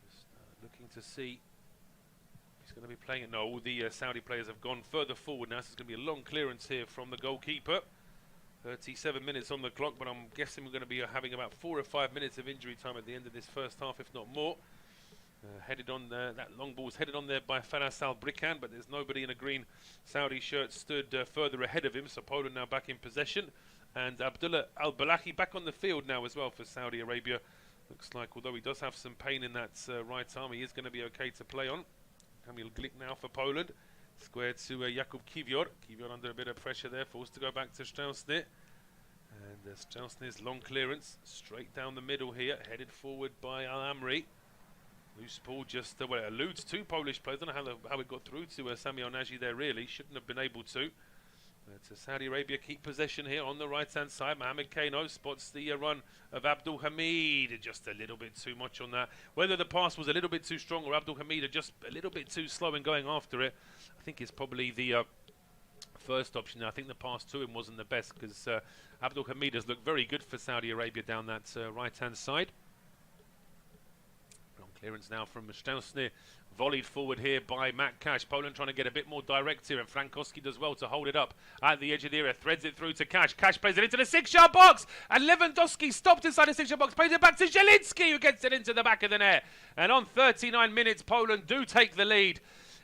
Just looking to see if he's going to be playing it. No, all the Saudi players have gone further forward now, so it's going to be a long clearance here from the goalkeeper. 37 minutes on the clock, but I'm guessing we're going to be having about 4 or 5 minutes of injury time at the end of this first half, if not more. Headed on there, that long ball's headed on there by Faras Al-Brikan, but there's nobody in a green Saudi shirt stood further ahead of him, so Poland now back in possession. And Abdullah Al-Bulahi back on the field now as well for Saudi Arabia. Looks like, although he does have some pain in that right arm, he is going to be okay to play on. Kamil Glik now for Poland. Square to Jakub Kiwior. Kiwior under a bit of pressure there, forced to go back to Szczęsny. And Szczęsny's long clearance, straight down the middle here, headed forward by Al-Amri. Loose ball just well, it alludes to Polish players. I don't know how it got through to Sami Onaji there, really. Shouldn't have been able to. But Saudi Arabia keep possession here on the right-hand side. Mohamed Kano spots the run of Abdul Hamid. Just a little bit too much on that. Whether the pass was a little bit too strong or Abdul Hamid just a little bit too slow in going after it, I think it's probably the first option. I think the pass to him wasn't the best because Abdul Hamid has looked very good for Saudi Arabia down that right-hand side. Clearance now from Szczęsny, volleyed forward here by Matt Cash. Poland trying to get a bit more direct here, and Frankowski does well to hold it up at the edge of the area, threads it through to Cash. Cash plays it into the 6-yard box, and Lewandowski stopped inside the 6-yard box, plays it back to Zielinski, who gets it into the back of the net. And on 39 minutes, Poland do take the lead.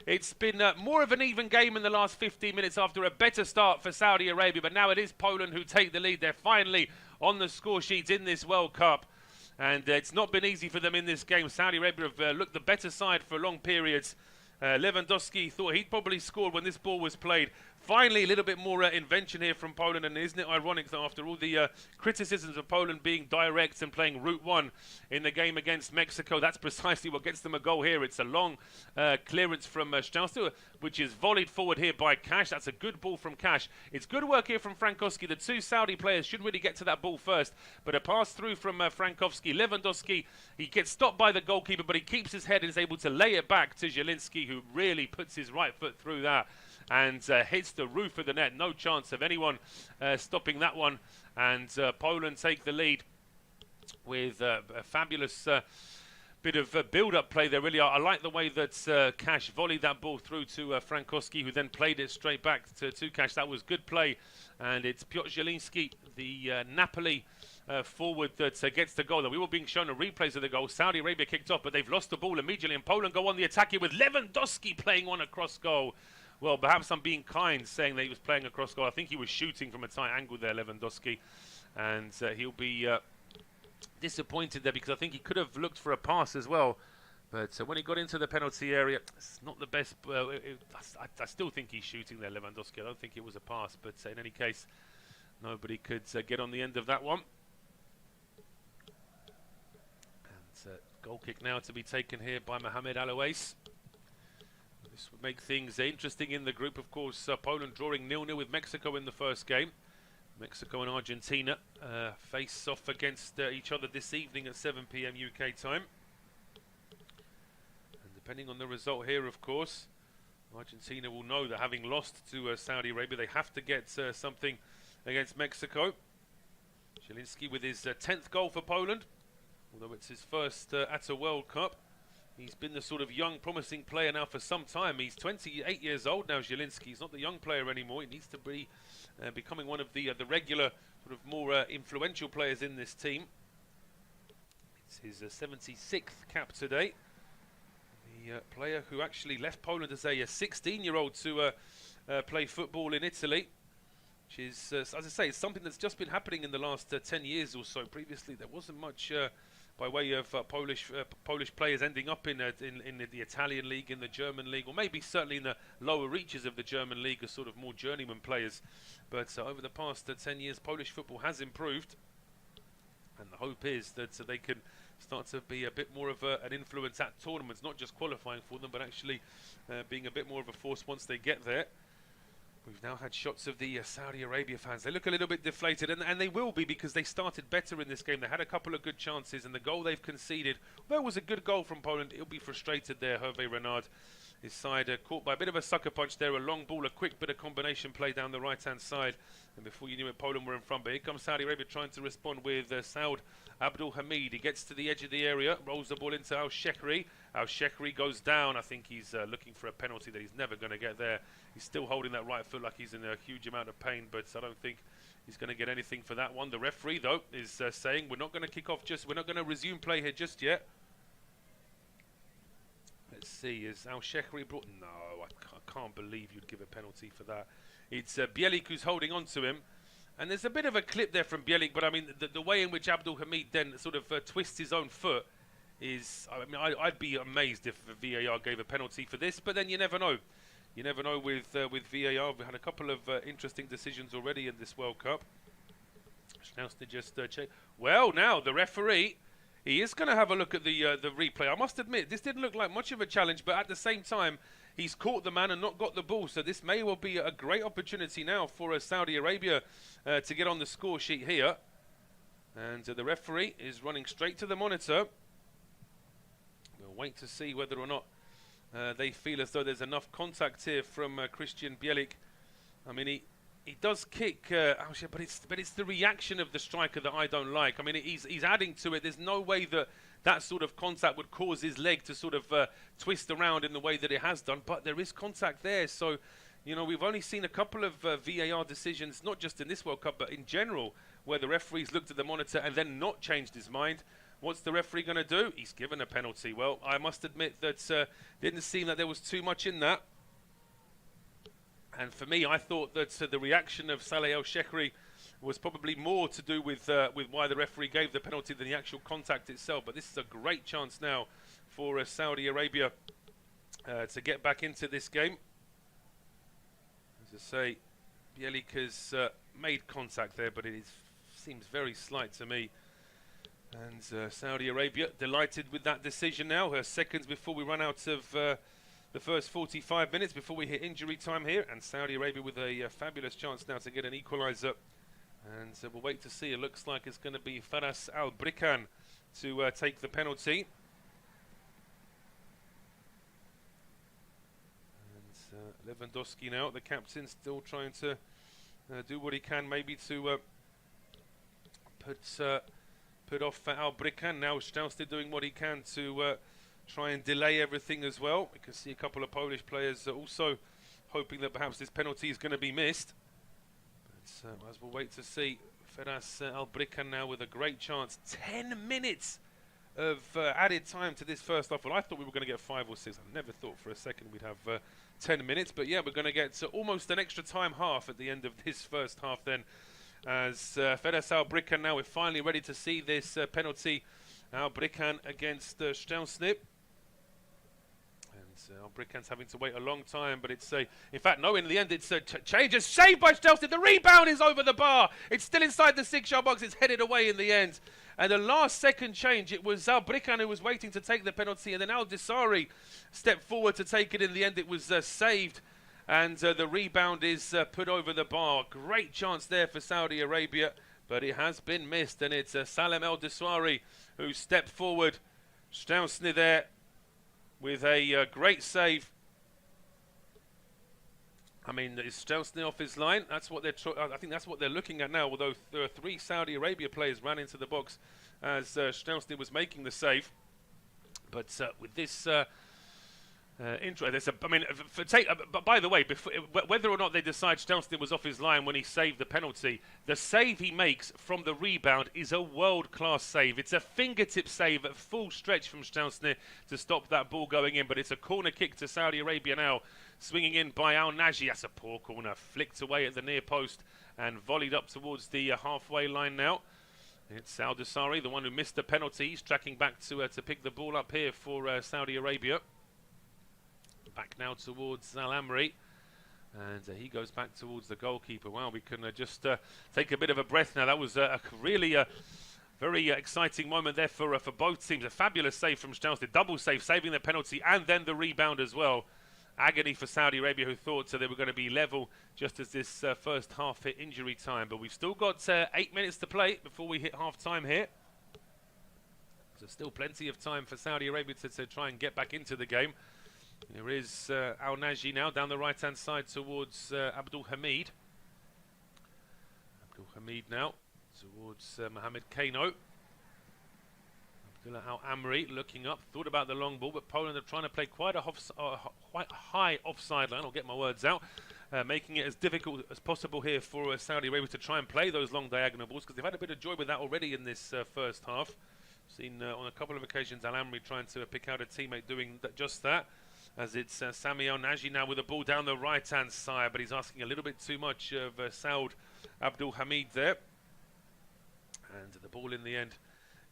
It's been more of an even game in the last 15 minutes after a better start for Saudi Arabia, but now it is Poland who take the lead. They're finally on the score sheets in this World Cup. And it's not been easy for them in this game. Saudi Arabia have looked the better side for long periods. Lewandowski thought he'd probably scored when this ball was played Finally, a little bit more invention here from Poland, and isn't it ironic that after all the criticisms of Poland being direct and playing route one in the game against Mexico, that's precisely what gets them a goal here. It's a long clearance from Strauss, which is volleyed forward here by Cash. That's a good ball from Cash. It's good work here from Frankowski. The two Saudi players should really get to that ball first, but a pass through from Frankowski. Lewandowski, he gets stopped by the goalkeeper, but he keeps his head and is able to lay it back to Zielinski, who really puts his right foot through that and hits the roof of the net. No chance of anyone stopping that one. And Poland take the lead with a fabulous bit of build-up play there, really. I like the way that Cash volleyed that ball through to Frankowski, who then played it straight back to Cash. That was good play. And it's Piotr Zielinski, the Napoli forward, that gets the goal. We were being shown a replays of the goal. Saudi Arabia kicked off, but they've lost the ball immediately. And Poland go on the attack here with Lewandowski playing one across goal. Well, perhaps I'm being kind saying that he was playing across goal. I think he was shooting from a tight angle there, Lewandowski. And he'll be disappointed there, because I think he could have looked for a pass as well. But when he got into the penalty area, it's not the best. I still think he's shooting there, Lewandowski. I don't think it was a pass. But in any case, nobody could get on the end of that one. And goal kick now to be taken here by Mohamed Al-Owais. This would make things interesting in the group. Of course, Poland drawing 0-0 with Mexico in the first game. Mexico and Argentina face off against each other this evening at 7 p.m. UK time. And depending on the result here, of course, Argentina will know that having lost to Saudi Arabia, they have to get something against Mexico. Zielinski with his 10th goal for Poland, although it's his first at a World Cup. He's been the sort of young, promising player now for some time. He's 28 years old now, Zielinski. He's not the young player anymore. He needs to be becoming one of the regular, sort of more influential players in this team. It's his 76th cap today. The player who actually left Poland as a 16-year-old to play football in Italy, which is, as I say, it's something that's just been happening in the last 10 years or so. Previously, there wasn't much by way of Polish players ending up in the Italian league, in the German league, or maybe certainly in the lower reaches of the German league as sort of more journeyman players. But over the past 10 years, Polish football has improved, and the hope is that they can start to be a bit more of an influence at tournaments, not just qualifying for them, but actually being a bit more of a force once they get there. We've now had shots of the Saudi Arabia fans. They look a little bit deflated, and they will be, because they started better in this game. They had a couple of good chances, and the goal they've conceded, although it was a good goal from Poland, it'll be frustrated there. Hervé Renard, his side caught by a bit of a sucker punch there, a long ball, a quick bit of combination play down the right-hand side, and before you knew it, Poland were in front. But here comes Saudi Arabia trying to respond with Saud Abdul Hamid. He gets to the edge of the area, rolls the ball into Al-Shekhri. Al-Shekhri goes down. I think he's looking for a penalty that he's never going to get there. He's still holding that right foot like he's in a huge amount of pain, but I don't think he's going to get anything for that one. The referee, though, is saying we're not going to kick off we're not going to resume play here just yet. Let's see, is Al-Shekhri brought? No, I can't believe you'd give a penalty for that. It's Bielik who's holding on to him. And there's a bit of a clip there from Bielik, but I mean, the way in which Abdul Hamid then sort of twists his own foot is, I mean, I'd be amazed if VAR gave a penalty for this, but then you never know. You never know with VAR. We've had a couple of interesting decisions already in this World Cup. Schnauzner just check. Well, now the referee, he is going to have a look at the replay. I must admit, this didn't look like much of a challenge, but at the same time, he's caught the man and not got the ball. So this may well be a great opportunity now for Saudi Arabia to get on the score sheet here. And the referee is running straight to the monitor. We'll wait to see whether or not they feel as though there's enough contact here from Christian Bielik. I mean, he does kick, but it's the reaction of the striker that I don't like. I mean, he's adding to it. There's no way that sort of contact would cause his leg to sort of twist around in the way that it has done. But there is contact there. So, you know, we've only seen a couple of VAR decisions, not just in this World Cup, but in general, where the referee's looked at the monitor and then not changed his mind. What's the referee going to do? He's given a penalty. Well, I must admit that didn't seem that there was too much in that. And for me, I thought that the reaction of Saleh El-Shekhri was probably more to do with why the referee gave the penalty than the actual contact itself. But this is a great chance now for Saudi Arabia to get back into this game. As I say, Bielika's made contact there, but seems very slight to me. And Saudi Arabia delighted with that decision now. Seconds before we run out of the first 45 minutes, before we hit injury time here. And Saudi Arabia with a fabulous chance now to get an equaliser. And we'll wait to see. It looks like it's going to be Faras Al-Brikan to take the penalty. And Lewandowski now, the captain, still trying to do what he can, maybe to put off Al-Brikan. Now Szczęsny doing what he can to try and delay everything as well. We can see a couple of Polish players also hoping that perhaps this penalty is going to be missed. But as we'll wait to see, Faras Al-Brikan now with a great chance. 10 minutes of added time to this first half. Well, I thought we were going to get 5 or 6. I never thought for a second we'd have 10 minutes. But yeah, we're going to get almost an extra time half at the end of this first half then. As Faras Al-Brikan now, we're finally ready to see this penalty. Al-Brikan against Szczęsny. Al-Brikan's having to wait a long time, but it's in fact, no, in the end, it's a change. A save by Szczęsny. The rebound is over the bar. It's still inside the 6-yard box. It's headed away in the end. And the last second change, it was Al-Brikan who was waiting to take the penalty, and then Al-Dissari stepped forward to take it. In the end, it was saved, and the rebound is put over the bar. Great chance there for Saudi Arabia, but it has been missed, and it's Salem Al-Dissari who stepped forward. Szczęsny there with a great save. I mean, is Szczęsny off his line? That's what I think that's what they're looking at now. Although there are 3 Saudi Arabia players ran into the box as Szczęsny was making the save. But with this intro, but by the way, whether or not they decide Szczęsny was off his line when he saved the penalty, the save he makes from the rebound is a world-class save. It's a fingertip save at full stretch from Szczęsny to stop that ball going in, but it's a corner kick to Saudi Arabia now, swinging in by Al-Naji. That's a poor corner, flicked away at the near post and volleyed up towards the halfway line now. It's Al-Dissari, the one who missed the penalty. He's tracking back to pick the ball up here for Saudi Arabia. Back now towards Al-Amri, and he goes back towards the goalkeeper. Well, we can just take a bit of a breath now. That was really a very exciting moment there for both teams. A fabulous save from Szczęsny, double save, saving the penalty and then the rebound as well. Agony for Saudi Arabia, who thought they were going to be level just as this first half hit injury time. But we've still got 8 minutes to play before we hit half-time here. So still plenty of time for Saudi Arabia to try and get back into the game. There is Al-Naji now down the right-hand side towards Abdul Hamid. Abdul Hamid now towards Mohamed Kano. Abdullah Al-Amri looking up, thought about the long ball, but Poland are trying to play quite a high offside line. I'll get my words out. Making it as difficult as possible here for Saudi Arabia to try and play those long diagonal balls, because they've had a bit of joy with that already in this first half. Seen on a couple of occasions Al-Amri trying to pick out a teammate doing just that. As it's Sami Al-Naji now with the ball down the right-hand side, but he's asking a little bit too much of Saud Abdul Hamid there. And the ball in the end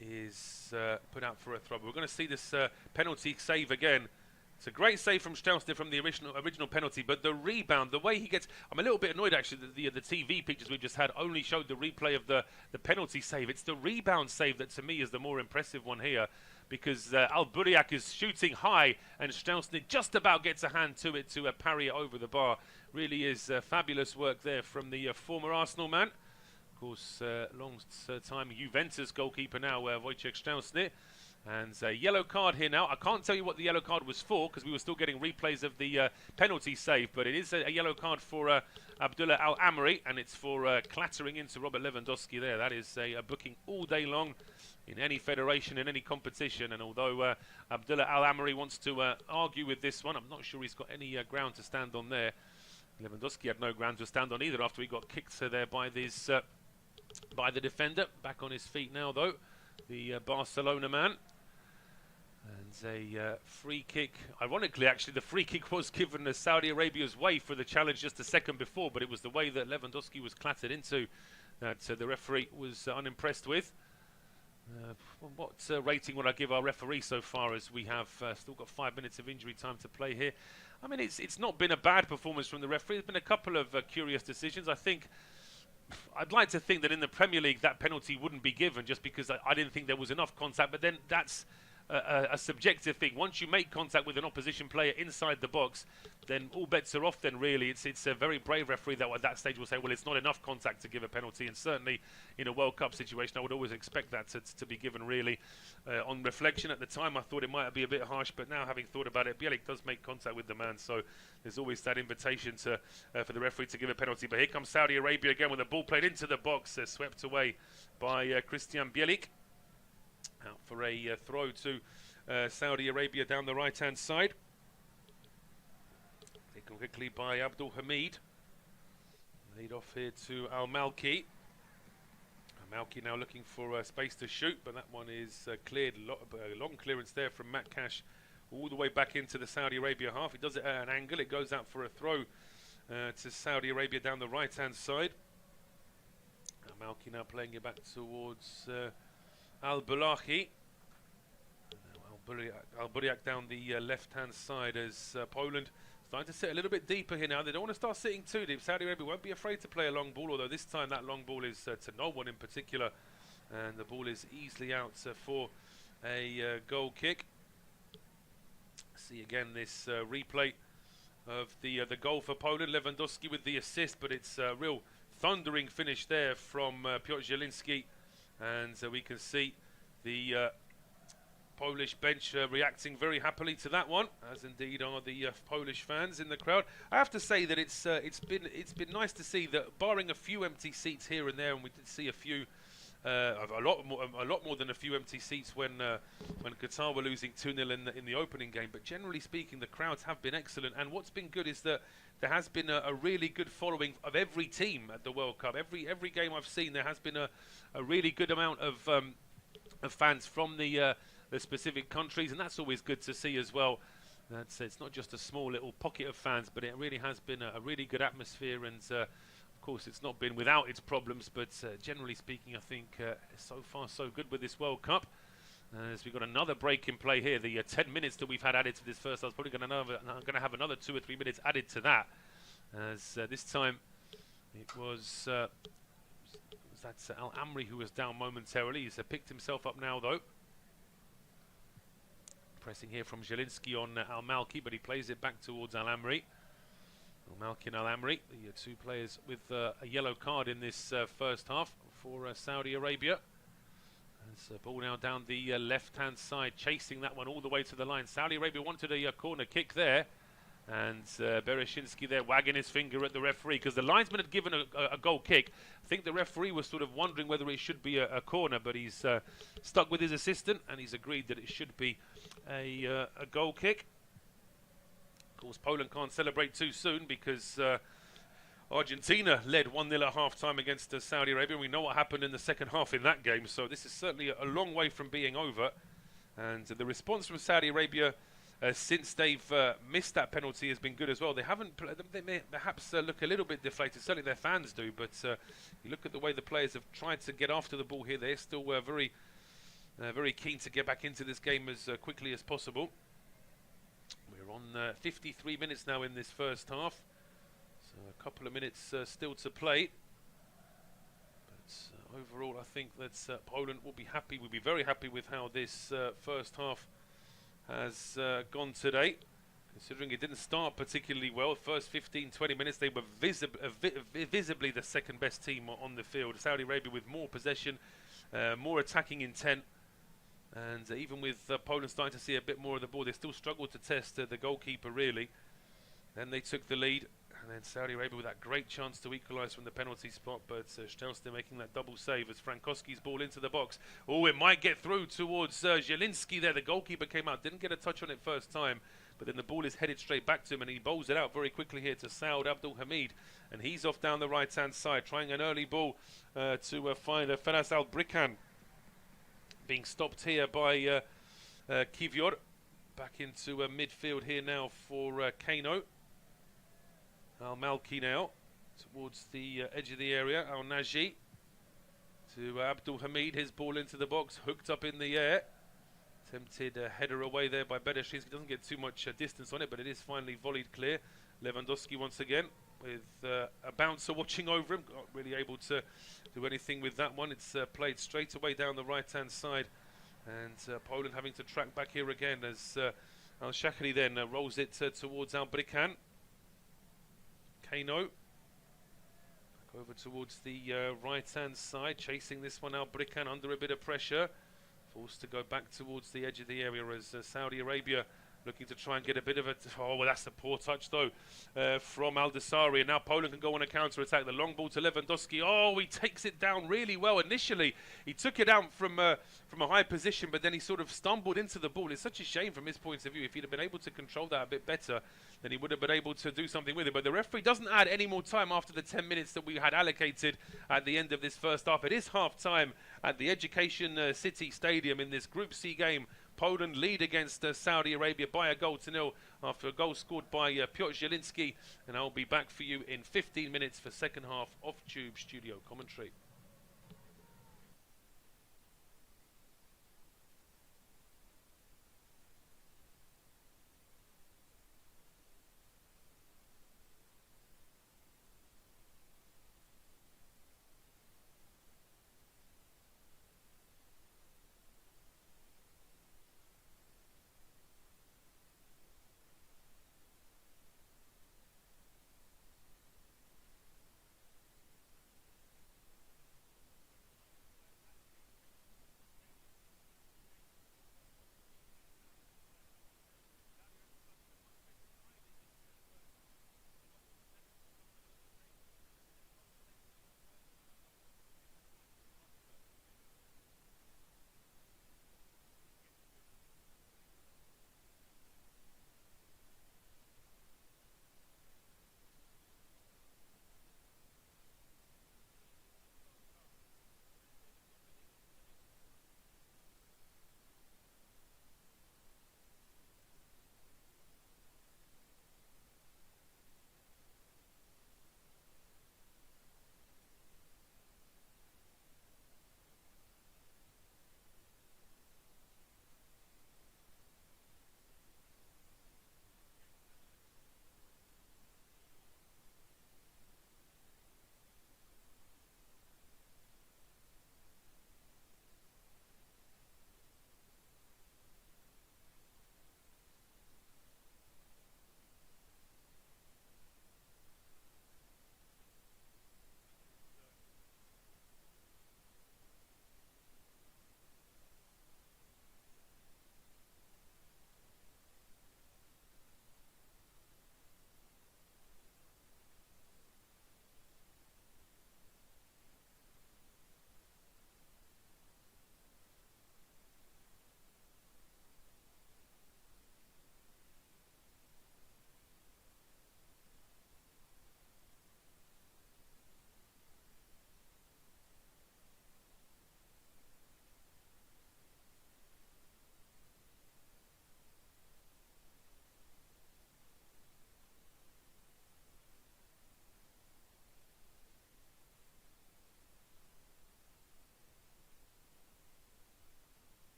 is put out for a throw. We're going to see this penalty save again. It's a great save from Szczęsny from the original penalty, but the rebound, the way he gets... I'm a little bit annoyed actually that the TV pictures we've just had only showed the replay of the penalty save. It's the rebound save that to me is the more impressive one here, because Al-Buriak is shooting high and Szczęsny just about gets a hand to it to parry it over the bar. Really is fabulous work there from the former Arsenal man. Of course, long-time Juventus goalkeeper now, Wojciech Szczęsny. And a yellow card here now. I can't tell you what the yellow card was for, because we were still getting replays of the penalty save, but it is a yellow card for Abdullah Al-Amri, and it's for clattering into Robert Lewandowski there. That is a booking all day long in any federation, in any competition. And although Abdullah Al-Amri wants to argue with this one, I'm not sure he's got any ground to stand on there. Lewandowski had no ground to stand on either after he got kicked there by the defender. Back on his feet now, though, the Barcelona man. And a free kick. Ironically, actually, the free kick was given Saudi Arabia's way for the challenge just a second before, but it was the way that Lewandowski was clattered into that the referee was unimpressed with. What rating would I give our referee so far, as we have still got 5 minutes of injury time to play here? I mean, it's not been a bad performance from the referee. There's been a couple of curious decisions. I think I'd like to think that in the Premier League that penalty wouldn't be given, just because I didn't think there was enough contact. But then that's a subjective thing. Once you make contact with an opposition player inside the box, then all bets are off. Then really, it's a very brave referee that at that stage will say, well, it's not enough contact to give a penalty. And certainly in a World Cup situation, I would always expect that to be given. Really, on reflection at the time, I thought it might be a bit harsh, but now having thought about it, Bielik does make contact with the man, so there's always that invitation to for the referee to give a penalty. But here comes Saudi Arabia again with the ball played into the box, swept away by Christian Bielik. Out for a throw to Saudi Arabia down the right-hand side. Taken quickly by Abdul Hamid. Lead off here to Al-Malki. Al-Malki now looking for space to shoot, but that one is cleared. Long clearance there from Matt Cash all the way back into the Saudi Arabia half. He does it at an angle. It goes out for a throw to Saudi Arabia down the right-hand side. Al-Malki now playing it back towards Al-Bulahi. Al-Buriak down the left-hand side as Poland starting to sit a little bit deeper here now. They don't want to start sitting too deep. Saudi Arabia won't be afraid to play a long ball, although this time that long ball is to no one in particular. And the ball is easily out for a goal kick. See again this replay of the goal for Poland. Lewandowski with the assist, but it's a real thundering finish there from Piotr Zielinski. And we can see the Polish bench reacting very happily to that one, as indeed are the Polish fans in the crowd. I have to say that it's been nice to see that, barring a few empty seats here and there, and we did see a few, a lot more than a few empty seats when Qatar were losing 2-0 in the opening game. But generally speaking, the crowds have been excellent, and what's been good is that there has been a really good following of every team at the World Cup. Every game I've seen, there has been a really good amount of fans from the specific countries, and that's always good to see as well. It's not just a small little pocket of fans, but it really has been a really good atmosphere, and of course it's not been without its problems, but generally speaking, I think so far so good with this World Cup. As we've got another break in play here, the 10 minutes that we've had added to this first, I was probably going to have another 2 or 3 minutes added to that, as this time it was that's Al Amri who was down momentarily. He's picked himself up now though. Pressing here from Zielinski on Al-Malki, but he plays it back towards Al Amri. Al-Malki and Al Amri, the two players with a yellow card in this first half for Saudi Arabia. It's a ball now down the left-hand side, chasing that one all the way to the line. Saudi Arabia wanted a corner kick there, and Bereshinsky there wagging his finger at the referee, because the linesman had given a goal kick. I think the referee was sort of wondering whether it should be a corner, but he's stuck with his assistant, and he's agreed that it should be a goal kick. Of course, Poland can't celebrate too soon, because Argentina led 1-0 at half-time against Saudi Arabia. We know what happened in the second half in that game, so this is certainly a long way from being over. And the response from Saudi Arabia since they've missed that penalty has been good as well. They haven't. They may perhaps look a little bit deflated. Certainly their fans do. But you look at the way the players have tried to get after the ball here. They're still very keen to get back into this game as quickly as possible. We're on 53 minutes now in this first half. So a couple of minutes still to play. But overall, I think that Poland will be happy. We'll be very happy with how this first half has gone today, considering it didn't start particularly well. First 15-20 minutes they were visibly the second best team on the field. Saudi Arabia with more possession, more attacking intent, and even with Poland starting to see a bit more of the ball, they still struggled to test the goalkeeper really. Then they took the lead, and then Saudi Arabia with that great chance to equalise from the penalty spot, but Stelsny making that double save as Frankowski's ball into the box. Oh, it might get through towards Zielinski there. The goalkeeper came out, didn't get a touch on it first time, but then the ball is headed straight back to him, and he bowls it out very quickly here to Saud Abdul Hamid, and he's off down the right-hand side, trying an early ball to find Feras Al-Brikan. Being stopped here by Kivior. Back into midfield here now for Kano. Al-Malki now towards the edge of the area. Al-Naji to Abdul Hamid. His ball into the box, hooked up in the air. Tempted header away there by Bedeshinsky. Doesn't get too much distance on it, but it is finally volleyed clear. Lewandowski once again with a bouncer watching over him. Not really able to do anything with that one. It's played straight away down the right-hand side. And Poland having to track back here again as Al-Shakri then rolls it towards Albrican. Kano. Back over towards the right-hand side, chasing this one Albrican under a bit of pressure. Forced to go back towards the edge of the area as Saudi Arabia looking to try and get a bit of a... Oh, well, that's a poor touch, though, from Al-Dasari. And now Poland can go on a counter-attack. The long ball to Lewandowski. Oh, he takes it down really well. Initially, he took it out from a high position, but then he sort of stumbled into the ball. It's such a shame from his point of view. If he'd have been able to control that a bit better, then he would have been able to do something with it. But the referee doesn't add any more time after the 10 minutes that we had allocated at the end of this first half. It is half-time at the Education City Stadium in this Group C game. Poland lead against Saudi Arabia by 1-0 after a goal scored by Piotr Zielinski. And I'll be back for you in 15 minutes for second half off-tube studio commentary.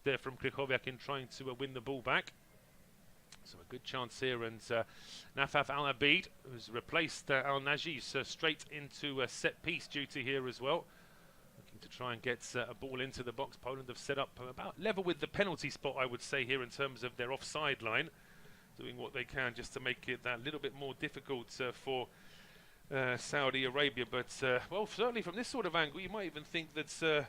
there from Krychowiak in trying to win the ball back. So a good chance here, and Nafaf Al-Abid, who's replaced Al-Najis, straight into set-piece duty here as well. Looking to try and get a ball into the box. Poland have set up about level with the penalty spot, I would say, here in terms of their offside line. Doing what they can just to make it that little bit more difficult for Saudi Arabia. But, well, certainly from this sort of angle, you might even think that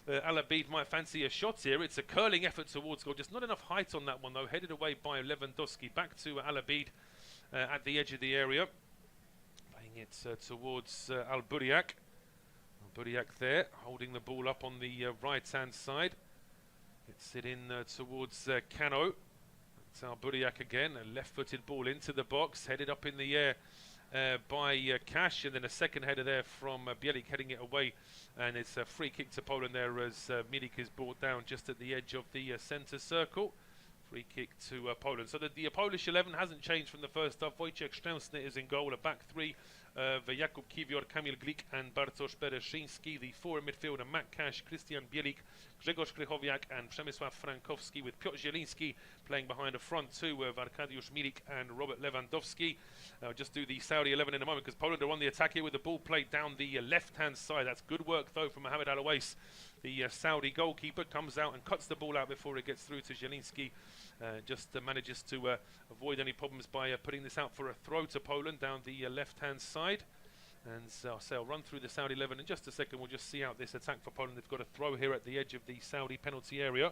Al-Abid might fancy a shot here. It's a curling effort towards goal. Just not enough height on that one, though. Headed away by Lewandowski. Back to Al-Abid at the edge of the area. Playing it towards Al-Buriak. Al-Buriak there, holding the ball up on the right-hand side. Gets it in towards Cano. It's Al-Buriak again. A left-footed ball into the box. Headed up in the air by Cash, and then a second header there from Bielik heading it away, and it's a free kick to Poland there as Milik is brought down just at the edge of the centre circle. Free kick to Poland. So the Polish 11 hasn't changed from the first half. Wojciech Szczęsny is in goal, a back three of Jakub Kiwior, Kamil Glik and Bartosz Bereszyński. The four in midfield are Matt Cash, Christian Bielik, Grzegorz Krychowiak and Przemysław Frankowski, with Piotr Zieliński playing behind a front two of Arkadiusz Milik and Robert Lewandowski. I'll just do the Saudi 11 in a moment, because Poland are on the attack here with the ball played down the left-hand side. That's good work, though, from Mohamed Al-Awais. The Saudi goalkeeper comes out and cuts the ball out before it gets through to Zieliński. Just manages to avoid any problems by putting this out for a throw to Poland down the left-hand side. And so I'll run through the Saudi 11 in just a second. We'll just see out this attack for Poland. They've got a throw here at the edge of the Saudi penalty area.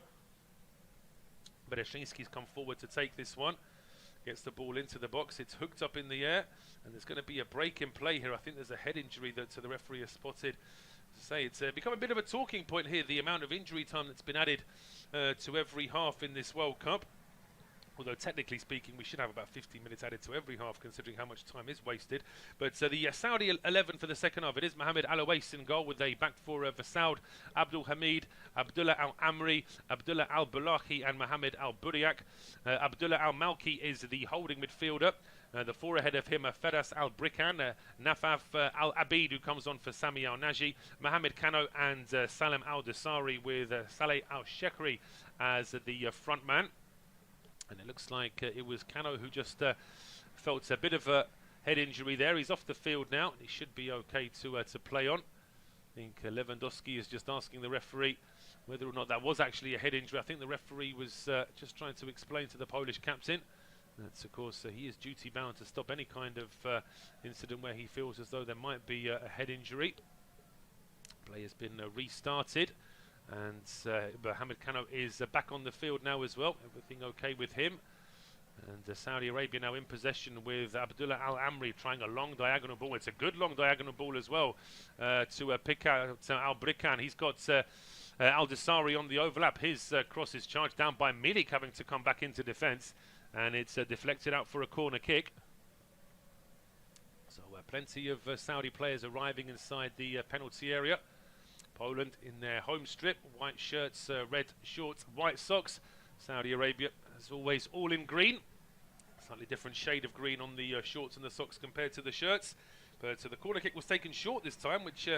Bereszyński's come forward to take this one. Gets the ball into the box. It's hooked up in the air, and there's going to be a break in play here. I think there's a head injury that the referee has spotted. Say it's become a bit of a talking point here, the amount of injury time that's been added to every half in this World Cup. Although technically speaking, we should have about 50 minutes added to every half, considering how much time is wasted. But the Saudi 11 for the second half, it is Mohamed Al-Awais in goal, with a back four of Vasaud, Abdul Hamid, Abdullah Al-Amri, Abdullah Al-Balahi and Mohamed Al-Buriak. Abdullah Al-Malki is the holding midfielder. The four ahead of him are Feras Al-Brikan, Nafaf Al-Abid, who comes on for Sami Al-Naji, Mohamed Cano and Salem Al-Dasari, with Saleh Al-Shekri as the front man. And it looks like it was Cano who just felt a bit of a head injury there. He's off the field now, and he should be okay to play on. I think Lewandowski is just asking the referee whether or not that was actually a head injury. I think the referee was just trying to explain to the Polish captain that, of course, he is duty bound to stop any kind of incident where he feels as though there might be a head injury. Play has been restarted. And Mohamed Cano is back on the field now as well. Everything okay with him. And Saudi Arabia now in possession with Abdullah Al-Amri trying a long diagonal ball. It's a good long diagonal ball as well to pick out Al-Brikan. He's got Al-Dasari on the overlap. His cross is charged down by Milik, having to come back into defence. And it's deflected out for a corner kick. So plenty of Saudi players arriving inside the penalty area. Poland in their home strip, white shirts, red shorts, white socks. Saudi Arabia, as always, all in green. Slightly different shade of green on the shorts and the socks compared to the shirts. But the corner kick was taken short this time, which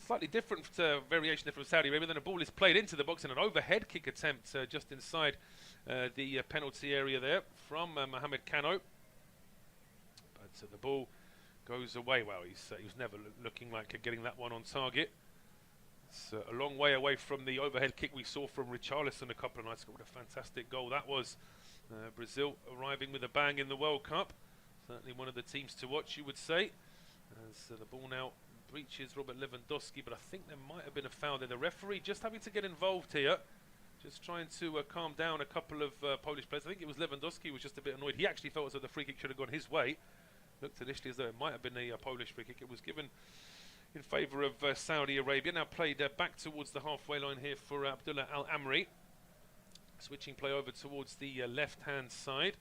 slightly different variation there from Saudi Arabia. Then a ball is played into the box, and an overhead kick attempt just inside the penalty area there from Mohamed Cano. But the ball goes away. Well, he was never looking like getting that one on target. It's a long way away from the overhead kick we saw from Richarlison a couple of nights ago. What a fantastic goal that was. Brazil arriving with a bang in the World Cup. Certainly one of the teams to watch, you would say. As the ball now breaches Robert Lewandowski, but I think there might have been a foul there. The referee just having to get involved here. Just trying to calm down a couple of Polish players. I think it was Lewandowski who was just a bit annoyed. He actually felt as though the free kick should have gone his way. Looked initially as though it might have been a Polish free kick. It was given in favour of Saudi Arabia. Now played back towards the halfway line here for Abdullah Al-Amri. Switching play over towards the left-hand side.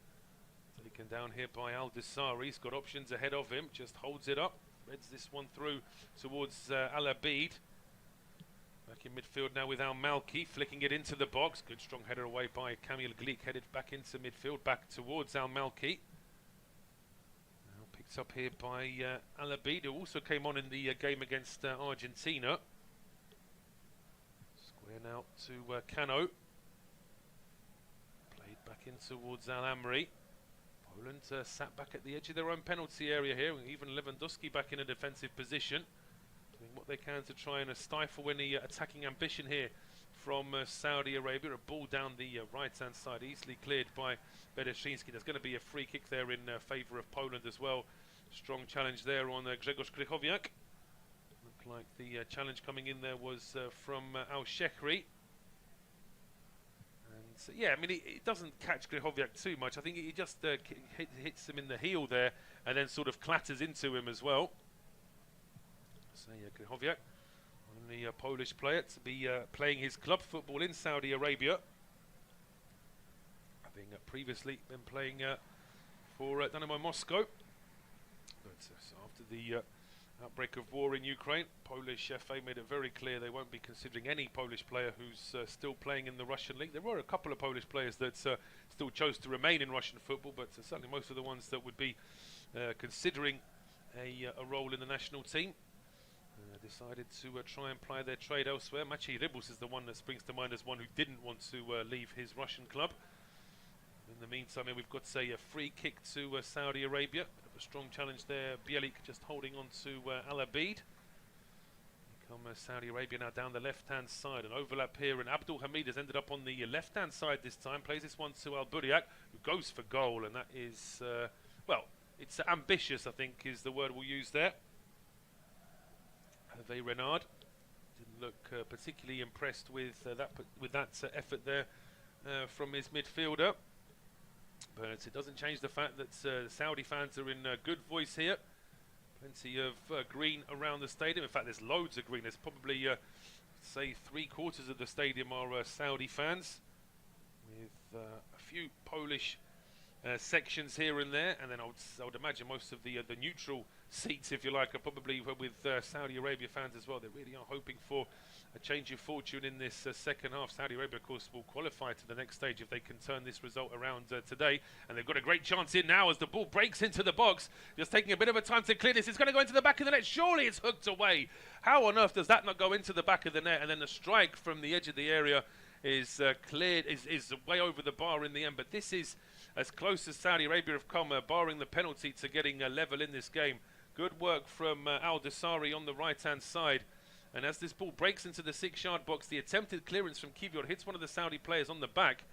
Taken down here by Al-Dasari. He's got options ahead of him. Just holds it up. Threads this one through towards Al-Abid. Back in midfield now with Al-Malki. Flicking it into the box. Good strong header away by Kamil Glik. Headed back into midfield. Back towards Al-Malki. Picked up here by Al-Abid, who also came on in the game against Argentina. Square now to Cano. back in towards Al-Amri. Poland sat back at the edge of their own penalty area here. Even Lewandowski back in a defensive position, doing what they can to try and stifle any attacking ambition here from Saudi Arabia. A ball down the right-hand side, easily cleared by Bereszyński. There's going to be a free kick there in favour of Poland as well. Strong challenge there on Grzegorz Krychowiak. Looked like the challenge coming in there was from Al-Shehri. And so, yeah, I mean, it doesn't catch Krychowiak too much. I think he just hits him in the heel there and then sort of clatters into him as well. So Krychowiak, only a Polish player to be playing his club football in Saudi Arabia, having previously been playing for Dynamo Moscow. But so after the outbreak of war in Ukraine, Polish FA made it very clear they won't be considering any Polish player who's still playing in the Russian league. There were a couple of Polish players that still chose to remain in Russian football, but certainly most of the ones that would be considering a role in the national team decided to try and ply their trade elsewhere. Maciej Rybus is the one that springs to mind as one who didn't want to leave his Russian club. In the meantime, we've got a free kick to Saudi Arabia. Bit of a strong challenge there. Bielik just holding on to Al-Abid. Come Saudi Arabia now down the left-hand side. An overlap here, and Abdul Hamid has ended up on the left-hand side this time. Plays this one to Al-Buriak, who goes for goal, and that is, well, it's ambitious, I think, is the word we'll use there. Hervé Renard didn't look particularly impressed with that effort there from his midfielder. But it doesn't change the fact that Saudi fans are in good voice here. Plenty of green around the stadium. In fact, there's loads of green. There's probably, say, 3/4 of the stadium are Saudi fans, with a few Polish sections here and there. And then I would imagine most of the neutral seats, if you like, are probably with Saudi Arabia fans as well. They really are hoping for a change of fortune in this second half. Saudi Arabia, of course, will qualify to the next stage if they can turn this result around today. And they've got a great chance in now as the ball breaks into the box. Just taking a bit of a time to clear this. It's going to go into the back of the net. Surely it's hooked away. How on earth does that not go into the back of the net? And then the strike from the edge of the area is cleared, is way over the bar in the end. But this is as close as Saudi Arabia have come, barring the penalty, to getting a level in this game. Good work from Al-Dasari on the right-hand side. And as this ball breaks into the 6-yard box, the attempted clearance from Kivior hits one of the Saudi players on the back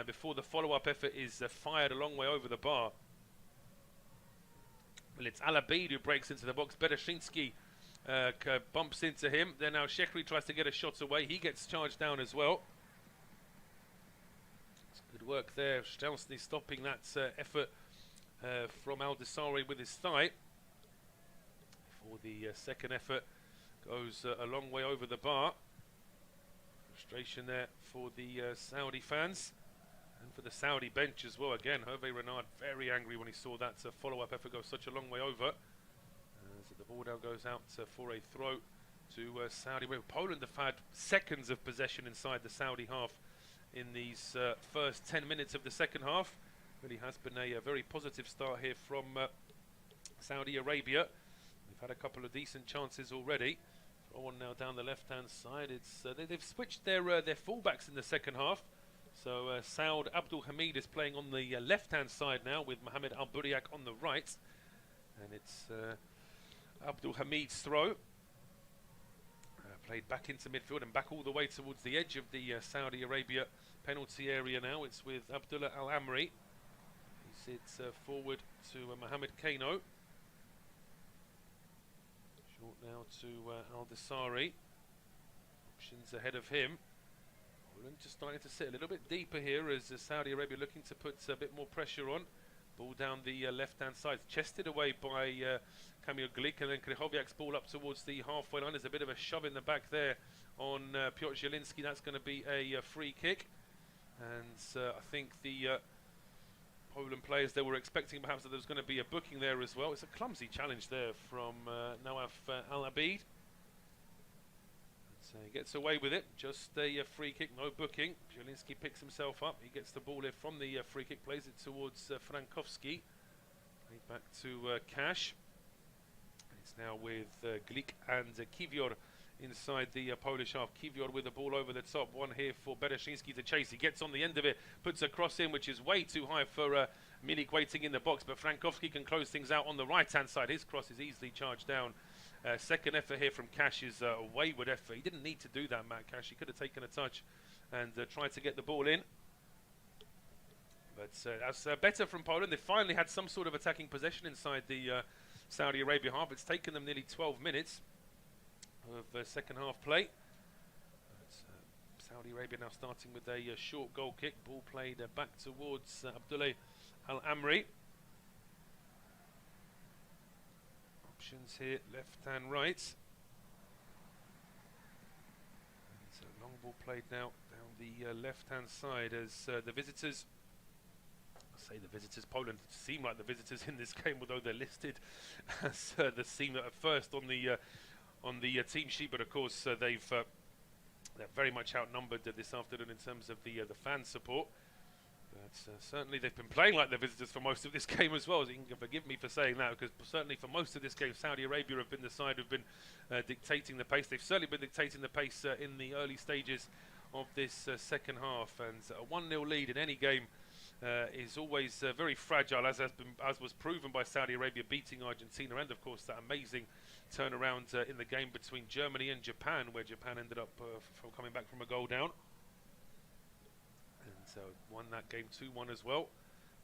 before the follow-up effort is fired a long way over the bar. Well, it's Al-Abid who breaks into the box. Bereszyński bumps into him. Then now Shehri tries to get a shot away. He gets charged down as well. It's good work there. Szczęsny stopping that effort from Al-Dasari with his thigh. For the second effort goes a long way over the bar. Frustration there for the Saudi fans and for the Saudi bench as well. Again, Hervé Renard very angry when he saw that follow-up effort go such a long way over. So the ball now goes out for a throw to Saudi. Poland have had seconds of possession inside the Saudi half in these first 10 minutes of the second half. Really has been a very positive start here from Saudi Arabia. They've had a couple of decent chances already. Throw on now down the left-hand side. It's they've switched their fullbacks in the second half. So Saud Abdul Hamid is playing on the left-hand side now with Mohamed Al-Buriak on the right. And it's Abdul Hamid's throw. Played back into midfield and back all the way towards the edge of the Saudi Arabia penalty area now. It's with Abdullah Al-Amri. He sits forward to Mohamed Kano. Short now to Al-Dasari. Options ahead of him. Poland just starting to sit a little bit deeper here as Saudi Arabia looking to put a bit more pressure on. Ball down the left-hand side, chested away by Kamil Glik, and then Krychowiak's ball up towards the halfway line. There's a bit of a shove in the back there on Piotr Zielinski. That's going to be a free kick. And I think the Poland players, they were expecting perhaps that there was going to be a booking there as well. It's a clumsy challenge there from Nawaf Al-Abid. So he gets away with it, just a free kick, no booking. Zielinski picks himself up, he gets the ball here from the free kick, plays it towards Frankowski. Played back to Cash. And it's now with Glik and Kivior inside the Polish half. Kiwior with the ball over the top. One here for Bereszyński to chase. He gets on the end of it, puts a cross in, which is way too high for Milik waiting in the box. But Frankowski can close things out on the right-hand side. His cross is easily charged down. Second effort here from Cash is a wayward effort. He didn't need to do that, Matt Cash. He could have taken a touch and tried to get the ball in. But that's better from Poland. They finally had some sort of attacking possession inside the Saudi Arabia half. It's taken them nearly 12 minutes of second half play. Saudi Arabia now starting with a short goal kick. Ball played back towards Abdullah Al Amri. Options here, left and right. And long ball played now down the left hand side as the visitors. I say the visitors, Poland seem like the visitors in this game, although they're listed as the team at first on the team sheet. But of course they're very much outnumbered this afternoon in terms of the fan support. But certainly they've been playing like the visitors for most of this game as well. So you can forgive me for saying that, because certainly for most of this game, Saudi Arabia have been the side who've been dictating the pace. They've certainly been dictating the pace in the early stages of this second half. And a 1-0 lead in any game is always very fragile, as was proven by Saudi Arabia beating Argentina, and of course that amazing turnaround in the game between Germany and Japan, where Japan ended up from coming back from a goal down. And so won that game 2-1 as well,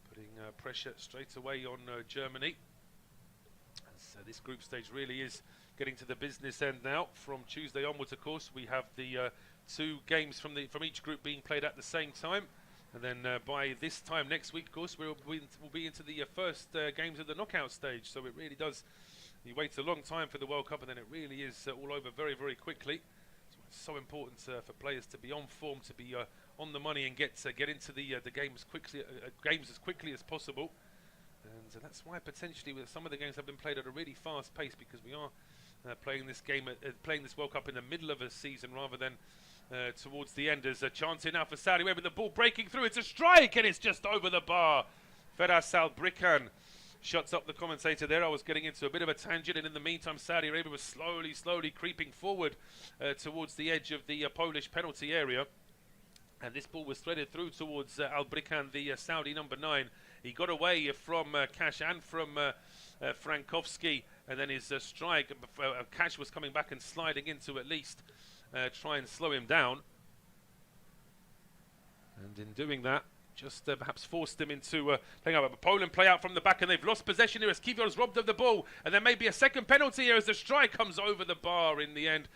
putting pressure straight away on Germany. And so this group stage really is getting to the business end now. From Tuesday onwards, of course, we have the 2 games from each group being played at the same time. And then by this time next week, of course, we'll be into the first games of the knockout stage. So it really does, you wait a long time for the World Cup, and then it really is all over very, very quickly. So it's so important for players to be on form, to be on the money, and get into the games as quickly as possible. And that's why potentially some of the games have been played at a really fast pace, because we are playing this game, playing this World Cup in the middle of a season rather than towards the end. There's a chance here now for Saudi Arabia, the ball breaking through. It's a strike, and it's just over the bar. Feras Al-Brikan shuts up the commentator there. I was getting into a bit of a tangent, and in the meantime, Saudi Arabia was slowly creeping forward towards the edge of the Polish penalty area. And this ball was threaded through towards Al-Brikan, the Saudi number 9. He got away from Cash and from Frankowski, and then his strike. Cash was coming back and sliding in to at least try and slow him down. And in doing that, just perhaps forced him into playing out. But Poland play out from the back, and they've lost possession here as Kiwior is robbed of the ball. And there may be a second penalty here as the strike comes over the bar in the end.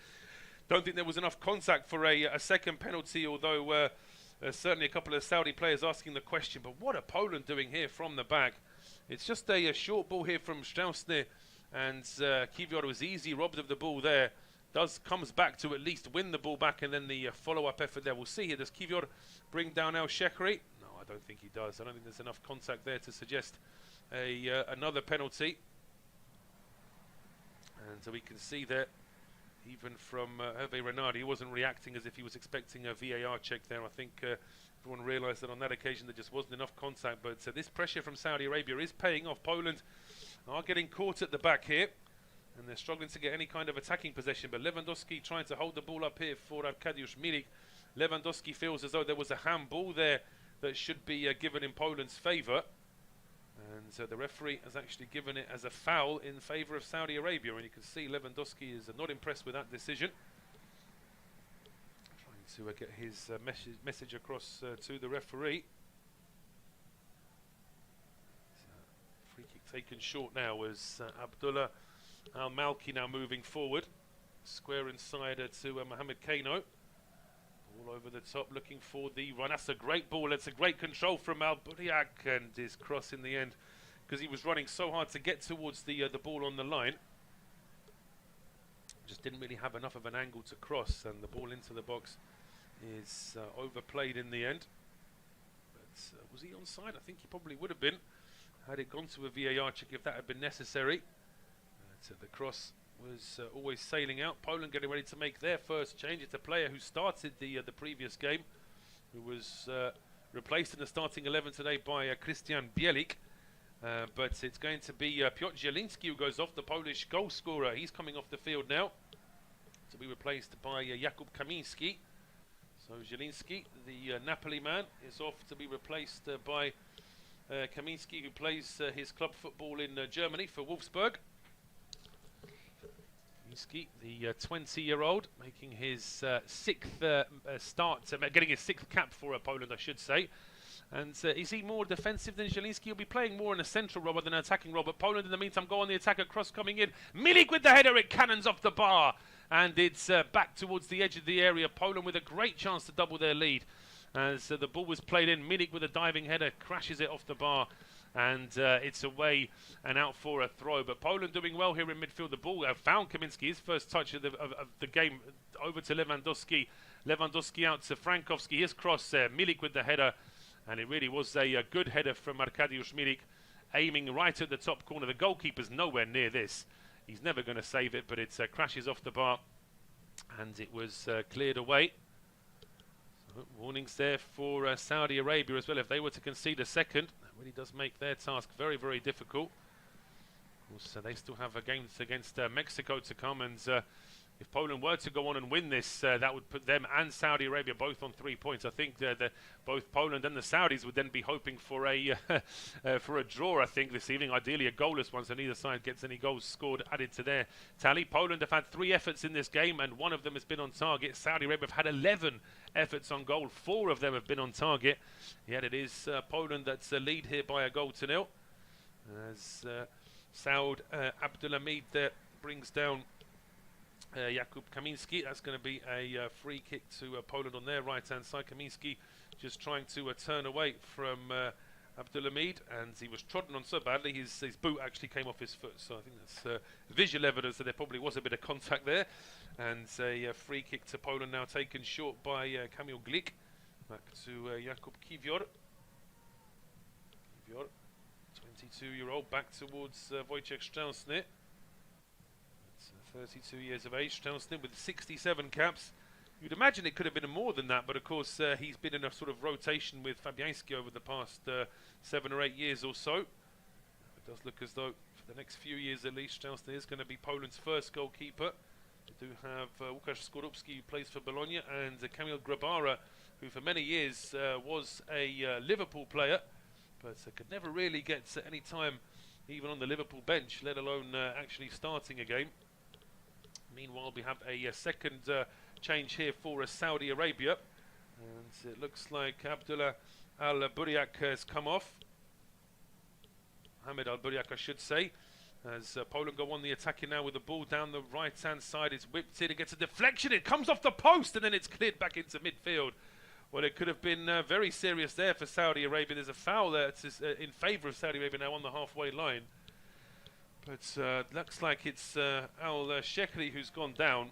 Don't think there was enough contact for a second penalty, although certainly a couple of Saudi players asking the question. But what are Poland doing here from the back? It's just a short ball here from Straussner, and Kiwior was easy robbed of the ball there. Comes back to at least win the ball back, and then the follow-up effort there. We'll see here. Does Kiwior bring down El Shekri? No, I don't think he does. I don't think there's enough contact there to suggest another penalty. And so we can see that even from Hervé Renard, he wasn't reacting as if he was expecting a VAR check there. I think everyone realised that on that occasion there just wasn't enough contact. But this pressure from Saudi Arabia is paying off. Poland are getting caught at the back here, and they're struggling to get any kind of attacking possession. But Lewandowski trying to hold the ball up here for Arkadiusz Milik. Lewandowski feels as though there was a handball there that should be given in Poland's favour. And the referee has actually given it as a foul in favour of Saudi Arabia. And you can see Lewandowski is not impressed with that decision. Trying to get his message across to the referee. Free kick taken short now as Abdullah Al-Malki now moving forward. Square inside to Mohamed Kano. All over the top looking for the run. That's a great ball. That's a great control from Al-Buriak, and his cross in the end, because he was running so hard to get towards the ball on the line. Just didn't really have enough of an angle to cross, and the ball into the box is overplayed in the end. But was he onside? I think he probably would have been had it gone to a VAR check if that had been necessary. The cross was always sailing out. Poland getting ready to make their first change. It's a player who started the previous game, who was replaced in the starting 11 today by Christian Bielik. But it's going to be Piotr Zielinski who goes off, the Polish goal scorer. He's coming off the field now. to be replaced by Jakub Kaminski. So Zielinski, the Napoli man, is off to be replaced by Kaminski, who plays his club football in Germany for Wolfsburg. Kaminski, the 20-year-old, making his sixth start, getting his sixth cap for Poland, I should say. And is he more defensive than Zielinski? He'll be playing more in a central role than an attacking role. But Poland, in the meantime, go on the attack. Cross coming in. Milik with the header. It cannons off the bar. And it's back towards the edge of the area. Poland with a great chance to double their lead. As the ball was played in, Milik with a diving header crashes it off the bar. And it's away and out for a throw. But Poland doing well here in midfield. The ball found Kaminski, his first touch of the game, over to Lewandowski. Lewandowski out to Frankowski. His cross there. Milik with the header. And it really was a good header from Arkadiusz Milik, aiming right at the top corner. The goalkeeper's nowhere near this. He's never going to save it, but it crashes off the bar. And it was cleared away. So, warnings there for Saudi Arabia as well. If they were to concede a second, that really does make their task very, very difficult. Of course, they still have a game against Mexico to come. And if Poland were to go on and win this, that would put them and Saudi Arabia both on 3 points. I think both Poland and the Saudis would then be hoping for a for a draw, I think, this evening. Ideally a goalless one, so neither side gets any goals scored added to their tally. Poland have had 3 efforts in this game, and 1 of them has been on target. Saudi Arabia have had 11 efforts on goal. 4 of them have been on target. Yet it is Poland that's the lead here by a goal to nil. As Saud Abdulhamid brings down Jakub Kaminski. That's going to be a free kick to Poland on their right-hand side. Kaminski just trying to turn away from Abdulhamid, and he was trodden on so badly his boot actually came off his foot. So I think that's visual evidence that there probably was a bit of contact there. And a free kick to Poland now taken short by Kamil Glik. Back to Jakub Kiwior. Kiwior, 22-year-old, back towards Wojciech Szczęsny. 32 years of age, Szczęsny with 67 caps. You'd imagine it could have been more than that, but of course he's been in a sort of rotation with Fabianski over the past 7 or 8 years or so. It does look as though for the next few years at least, Szczęsny is going to be Poland's first goalkeeper. We do have Łukasz Skorupski, who plays for Bologna, and Kamil Grabara, who for many years was a Liverpool player, but could never really get any time even on the Liverpool bench, let alone actually starting a game. Meanwhile, we have a second change here for Saudi Arabia, and it looks like Abdullah Al-Buriak has come off. Mohamed Al-Buriak, I should say, as Poland go on the attacking now with the ball down the right-hand side. It's whipped in, it gets a deflection, it comes off the post, and then it's cleared back into midfield. Well, it could have been very serious there for Saudi Arabia. There's a foul there in favour of Saudi Arabia now on the halfway line. But looks like it's Al-Shekri who's gone down.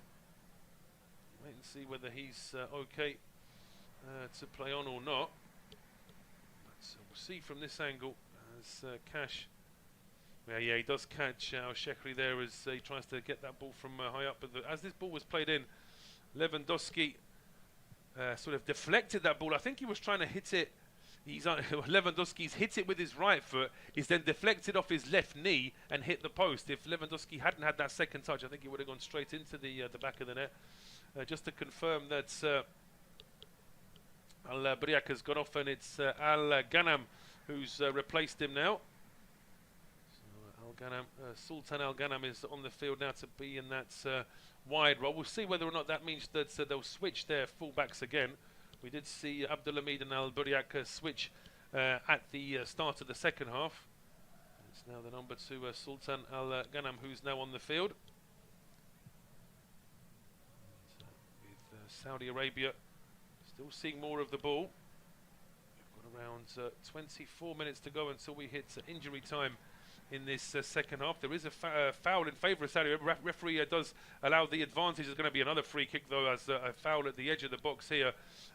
Wait and see whether he's okay to play on or not. But we'll see from this angle as Cash. Yeah, he does catch Al-Shekri there as he tries to get that ball from high up. But as this ball was played in, Lewandowski sort of deflected that ball. I think he was trying to hit it. Lewandowski's hit it with his right foot. He's then deflected off his left knee and hit the post. If Lewandowski hadn't had that second touch, I think he would have gone straight into the back of the net. Just to confirm that Al-Buriak has gone off, and it's Al-Ghanam who's replaced him now. So Al-Ghanam, Sultan Al-Ghanam is on the field now to be in that wide role. We'll see whether or not that means that they'll switch their fullbacks again. We did see Abdulhamid and Al-Buriak switch at the start of the second half. It's now the number 2, Sultan Al-Ghanam, who's now on the field. With Saudi Arabia still seeing more of the ball. We've got around 24 minutes to go until we hit injury time in this second half. There is a foul in favour of Saudi Arabia. Referee does allow the advantage. There's going to be another free kick though, as a foul at the edge of the box here,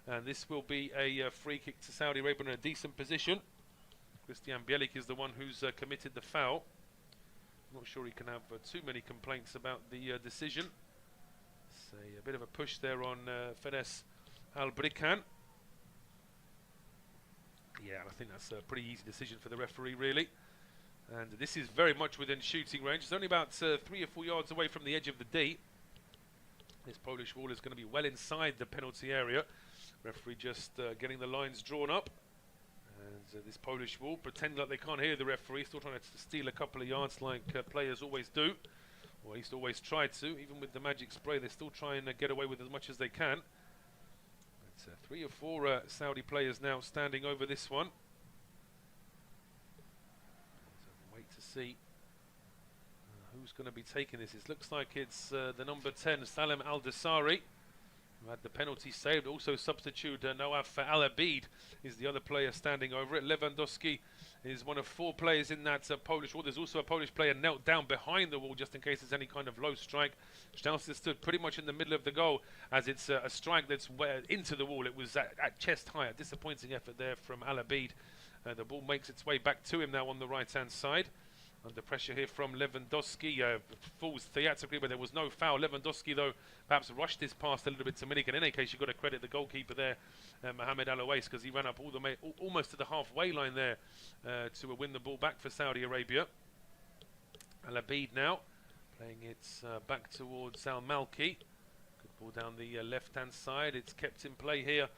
and this will be a free kick to Saudi Arabia in a decent position. Christian Bielik is the one who's committed the foul. I'm not sure he can have too many complaints about the decision. It's a bit of a push there on Fenes Al-Brikan. Yeah, I think that's a pretty easy decision for the referee, really. And this is very much within shooting range. It's only about 3 or 4 yards away from the edge of the D. This Polish wall is going to be well inside the penalty area. Referee just getting the lines drawn up. And this Polish wall pretend like they can't hear the referee, still trying to steal a couple of yards like players always do. Or at least always try to. Even with the magic spray, they still try and get away with as much as they can. But 3 or 4 Saudi players now standing over this one. So wait to see who's going to be taking this. It looks like it's the number 10, Salem Al-Dasari, who had the penalty saved. Also substitute Nawaf Al-Abid is the other player standing over it. Lewandowski is one of 4 players in that Polish wall. There's also a Polish player knelt down behind the wall just in case there's any kind of low strike. Strauss stood pretty much in the middle of the goal as it's a strike that's into the wall. It was at chest high. A disappointing effort there from Al-Abid. The ball makes its way back to him now on the right-hand side. Under pressure here from Lewandowski, falls theatrically, but there was no foul. Lewandowski, though, perhaps rushed his pass a little bit to Milik. And in any case, you've got to credit the goalkeeper there, Mohamed Al-Owais, because he ran up almost to the halfway line there to win the ball back for Saudi Arabia. Al-Abid now playing it back towards Al-Malki. Good ball down the left-hand side. It's kept in play here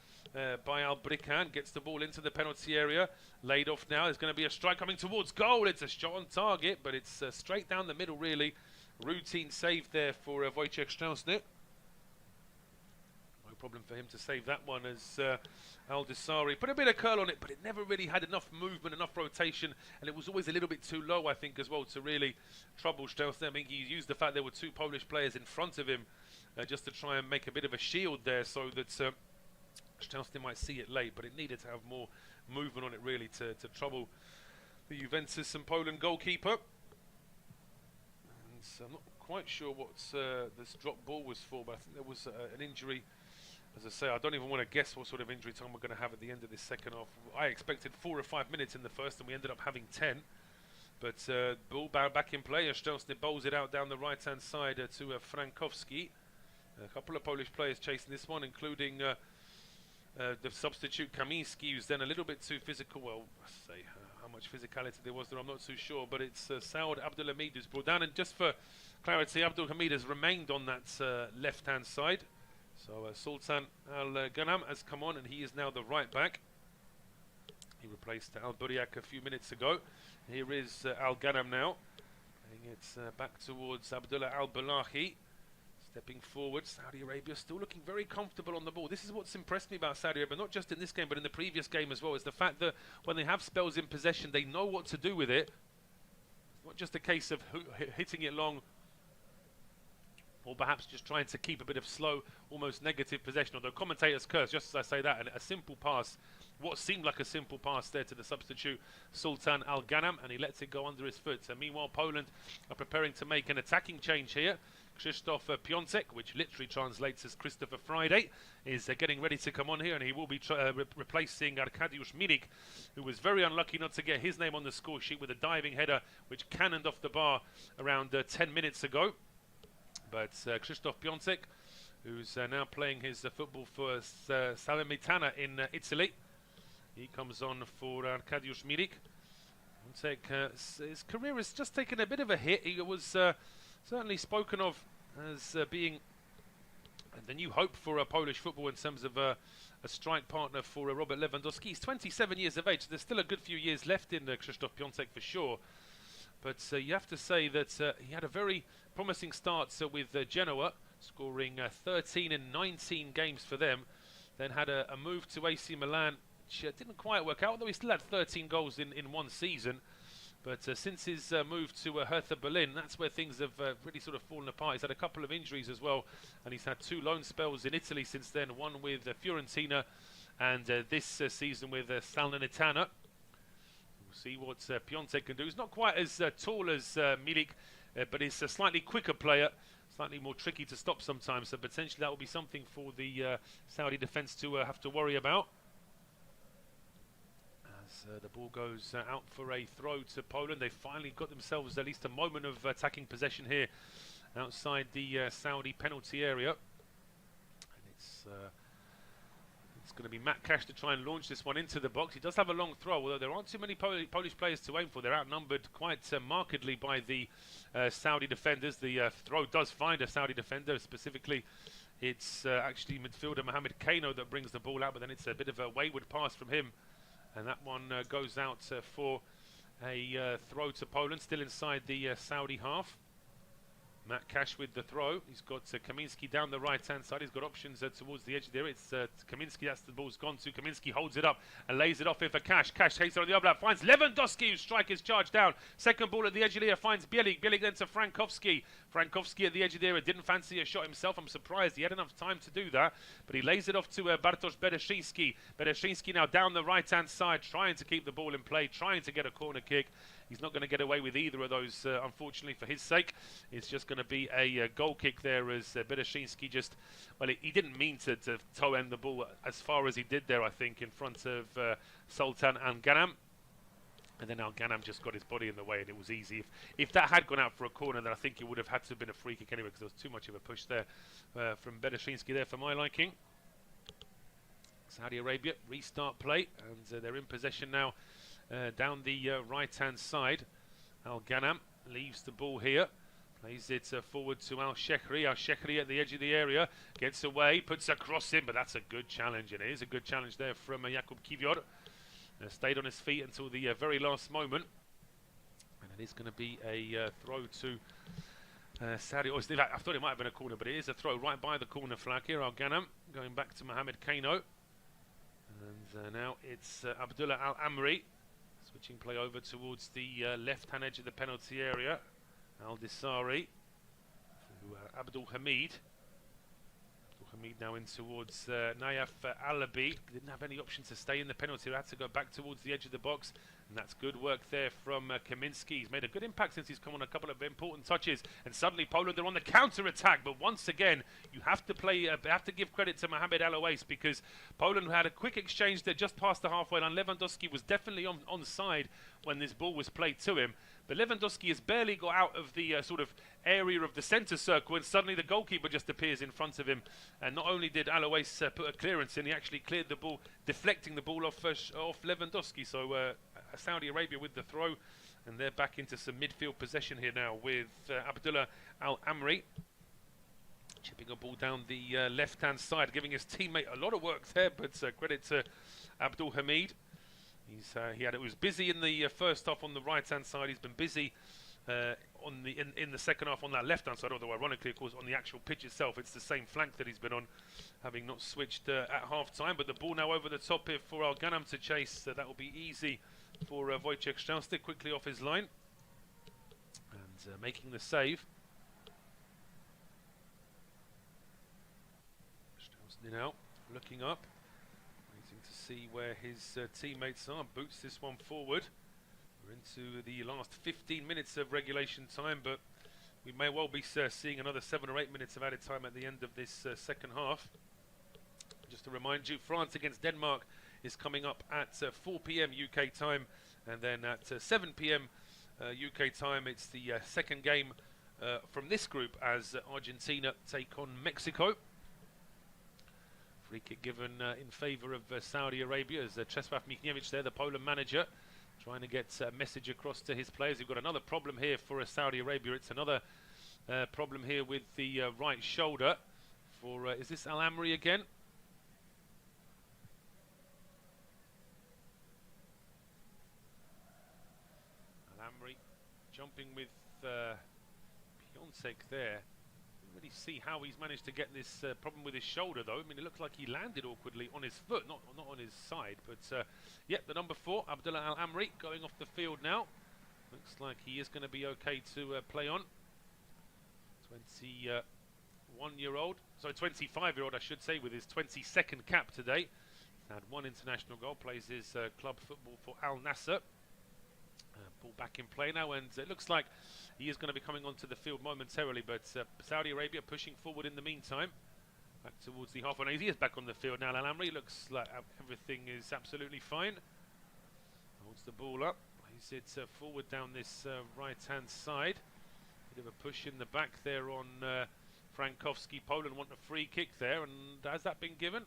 by Al-Brikan. Gets the ball into the penalty area. Laid off now. There's going to be a strike coming towards goal. It's a shot on target, but it's straight down the middle, really. Routine save there for Wojciech Szczęsny. No problem for him to save that one as Al-Dasari put a bit of curl on it, but it never really had enough movement, enough rotation, and it was always a little bit too low, I think, as well, to really trouble Szczęsny. I mean, he used the fact there were 2 Polish players in front of him just to try and make a bit of a shield there so that Szczęsny might see it late, but it needed to have more movement on it, really, to trouble the Juventus and Poland goalkeeper. And so I'm not quite sure what this drop ball was for, but I think there was an injury. As I say, I don't even want to guess what sort of injury time we're going to have at the end of this second half. I expected 4 or 5 minutes in the first, and we ended up having 10. But ball back in play. Szczęsny bowls it out down the right-hand side to Frankowski. A couple of Polish players chasing this one, including the substitute Kamiński, who's then a little bit too physical. Well, I say how much physicality there was there, I'm not too sure. But it's Saud Abdulhamid who's brought down. And just for clarity, Abdulhamid has remained on that left-hand side. So Sultan Al-Ghanam has come on, and he is now the right back. He replaced Al-Buriak a few minutes ago. Here is Al-Ghanam now. Playing it back towards Abdullah Al-Balahi. Stepping forward, Saudi Arabia still looking very comfortable on the ball. This is what's impressed me about Saudi Arabia, not just in this game, but in the previous game as well, is the fact that when they have spells in possession, they know what to do with it. It's not just a case of hitting it long, or perhaps just trying to keep a bit of slow, almost negative possession. Although commentators curse, just as I say that, and a simple pass, what seemed like a simple pass there to the substitute Sultan Al-Ghanam, and he lets it go under his foot. So meanwhile, Poland are preparing to make an attacking change here. Krzysztof Piątek, which literally translates as Christopher Friday, is getting ready to come on here, and he will be replacing Arkadiusz Milik, who was very unlucky not to get his name on the score sheet with a diving header which cannoned off the bar around 10 minutes ago. But Krzysztof Piątek, who's now playing his football for Salernitana in Italy, he comes on for Arkadiusz Milik. His career has just taken a bit of a hit. He was certainly spoken of as being the new hope for Polish football in terms of a strike partner for Robert Lewandowski. He's 27 years of age, so there's still a good few years left in Krzysztof Piątek for sure. But you have to say that he had a very promising start with Genoa, scoring 13 in 19 games for them. Then had a move to AC Milan, which didn't quite work out, although he still had 13 goals in one season. But since his move to Hertha Berlin, that's where things have really sort of fallen apart. He's had a couple of injuries as well, and he's had 2 loan spells in Italy since then, one with Fiorentina and this season with Salernitana. We'll see what Piątek can do. He's not quite as tall as Milik, but he's a slightly quicker player, slightly more tricky to stop sometimes, so potentially that will be something for the Saudi defence to have to worry about. The ball goes out for a throw to Poland. They finally got themselves at least a moment of attacking possession here outside the Saudi penalty area. And it's It's going to be Matt Cash to try and launch this one into the box. He does have a long throw, although there aren't too many Polish players to aim for. They're outnumbered quite markedly by the Saudi defenders. The throw does find a Saudi defender. Specifically, it's actually midfielder Mohamed Kano that brings the ball out, but then it's a bit of a wayward pass from him. And that one goes out for a throw to Poland, still inside the Saudi half. Matt Cash with the throw. He's got Kaminski down the right-hand side. He's got options towards the edge there. It's Kaminski. That's the ball's gone to. Kaminski holds it up and lays it off here for Cash. Cash takes it on the overlap. Finds Lewandowski, whose strike is charged down. Second ball at the edge of the area. Finds Bielik. Bielik then to Frankowski. Frankowski at the edge of the area. Didn't fancy a shot himself. I'm surprised he had enough time to do that. But he lays it off to Bartosz Bereszyński. Bereszyński now down the right-hand side, trying to keep the ball in play, trying to get a corner kick. He's not going to get away with either of those, unfortunately, for his sake. It's just going to be a goal kick there as Bereszyński just... Well, he didn't mean to toe-end the ball as far as he did there, I think, in front of Sultan Al-Ghanam. And then Al-Ghanam just got his body in the way, and it was easy. If that had gone out for a corner, then I think it would have had to have been a free kick anyway, because there was too much of a push there from Bereszyński there for my liking. Saudi Arabia restart play, and they're in possession now. Down the right-hand side, Al-Ghanam leaves the ball here, plays it forward to Al-Shehri. Al-Shehri at the edge of the area, gets away, puts a cross in, but that's a good challenge, and it is a good challenge there from Jakub Kiwior. Stayed on his feet until the very last moment, and it is going to be a throw to Saudi. I thought it might have been a corner, but it is a throw right by the corner flag here. Al-Ghanam going back to Mohamed Kano, and now it's Abdullah Al-Amri. Switching play over towards the left-hand edge of the penalty area. Al-Disari to Abdul Hamid. Abdul Hamid now in towards Nayef Alabi. Didn't have any option to stay in the penalty. Had to go back towards the edge of the box. And that's good work there from Kaminski. He's made a good impact since he's come on a couple of important touches. And suddenly Poland are on the counter-attack. But once again, you have to have to give credit to Mohamed Al-Owais, because Poland had a quick exchange there just past the halfway line. Lewandowski was definitely on side when this ball was played to him. But Lewandowski has barely got out of the sort of area of the centre circle, and suddenly the goalkeeper just appears in front of him. And not only did Al-Owais put a clearance in, he actually cleared the ball, deflecting the ball off Lewandowski. So Saudi Arabia with the throw, and they're back into some midfield possession here now with Abdullah Al-Amri chipping a ball down the left-hand side, giving his teammate a lot of work there, but credit to Abdul Hamid. He was busy in the first half on the right-hand side. He's been busy in the second half on that left-hand side, although ironically, of course, on the actual pitch itself, it's the same flank that he's been on, having not switched at half-time. But the ball now over the top here for Al-Ghanam to chase. That will be easy for Wojciech Szczęsny, quickly off his line and making the save. Szczęsny now looking up, waiting to see where his teammates are. Boots this one forward. We're into the last 15 minutes of regulation time, but we may well be seeing another 7 or 8 minutes of added time at the end of this second half. Just to remind you, France against Denmark is coming up at 4 p.m. UK time, and then at 7 p.m. UK time, it's the second game from this group as Argentina take on Mexico. Free kick given in favour of Saudi Arabia as Czesław Michniewicz there, the Poland manager, trying to get a message across to his players. We've got another problem here for Saudi Arabia. It's another problem here with the right shoulder for, is this Al-Amri again? Al-Amri jumping with Piontek there. Didn't really see how he's managed to get this problem with his shoulder, though. I mean, it looked like he landed awkwardly on his foot, not on his side. But yeah, the number 4, Abdullah Al-Amri, going off the field now. Looks like he is going to be okay to play on. 21-year-old, sorry, 25-year-old, I should say, with his 22nd cap today. He's had 1 international goal, plays his club football for Al Nassr. Ball back in play now, and it looks like he is going to be coming onto the field momentarily, but Saudi Arabia pushing forward in the meantime. Back towards the halfway. He is back on the field now. Al-Amri looks like everything is absolutely fine. Holds the ball up, plays it forward down this right-hand side. Bit of a push in the back there on Frankowski. Poland want a free kick there, and has that been given?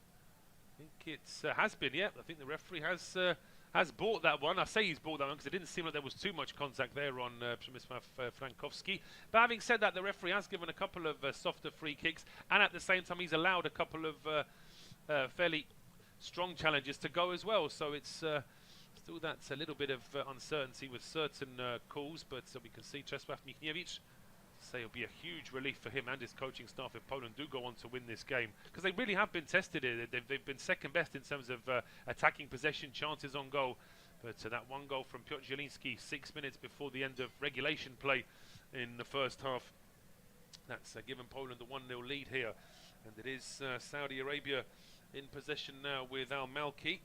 think it has been, yeah. I think the referee has bought that one. I say he's bought that one because it didn't seem like there was too much contact there on Przemysław Frankowski. But having said that, the referee has given a couple of softer free kicks, and at the same time he's allowed a couple of fairly strong challenges to go as well. So it's still that's a little bit of uncertainty with certain calls, but we can see Czesław Michniewicz say it'll be a huge relief for him and his coaching staff if Poland do go on to win this game, because they really have been tested here. They've been second best in terms of attacking possession, chances on goal, but that one goal from Piotr Zieliński 6 minutes before the end of regulation play in the first half, that's given Poland the 1-0 lead here, and it is Saudi Arabia in possession now with Al Malki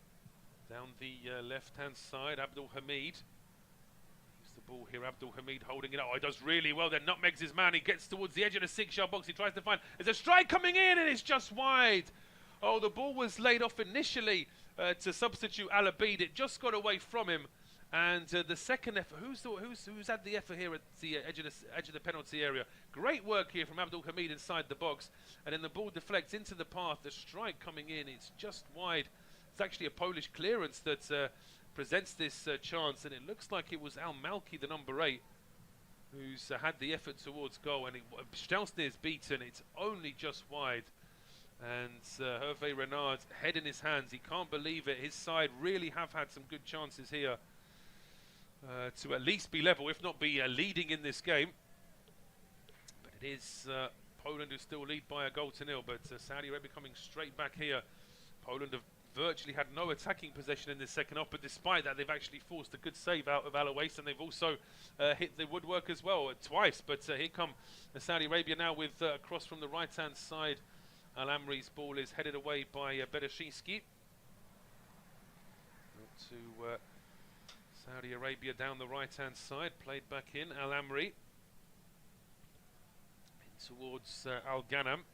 down the left hand side. Abdul Hamid, the ball here, Abdul Hamid holding it up. Oh, he does really well there, nutmegs his man, he gets towards the edge of the 6-yard box, he tries to find, there's a strike coming in and it's just wide. Oh, the ball was laid off initially to substitute Al Abid, it just got away from him, and the second effort, who's had the effort here at the edge of the penalty area? Great work here from Abdul Hamid inside the box, and then the ball deflects into the path, the strike coming in, it's just wide. It's actually a Polish clearance that presents this chance, and it looks like it was Al Malki, the number 8, who's had the effort towards goal, and Szczęsny is beaten. It's only just wide, and Hervé Renard's head in his hands. He can't believe it. His side really have had some good chances here to at least be level, if not be leading in this game. But it is Poland who still lead by a 1-0, but Saudi Arabia coming straight back here. Poland have virtually had no attacking possession in this second half, but despite that they've actually forced a good save out of Al-Owais, and they've also hit the woodwork as well twice. But here come Saudi Arabia now with a cross from the right hand side. Al-Amri's ball is headed away by Bereszyński. To Saudi Arabia down the right hand side, played back in. Al-Amri in towards Al-Ghanam.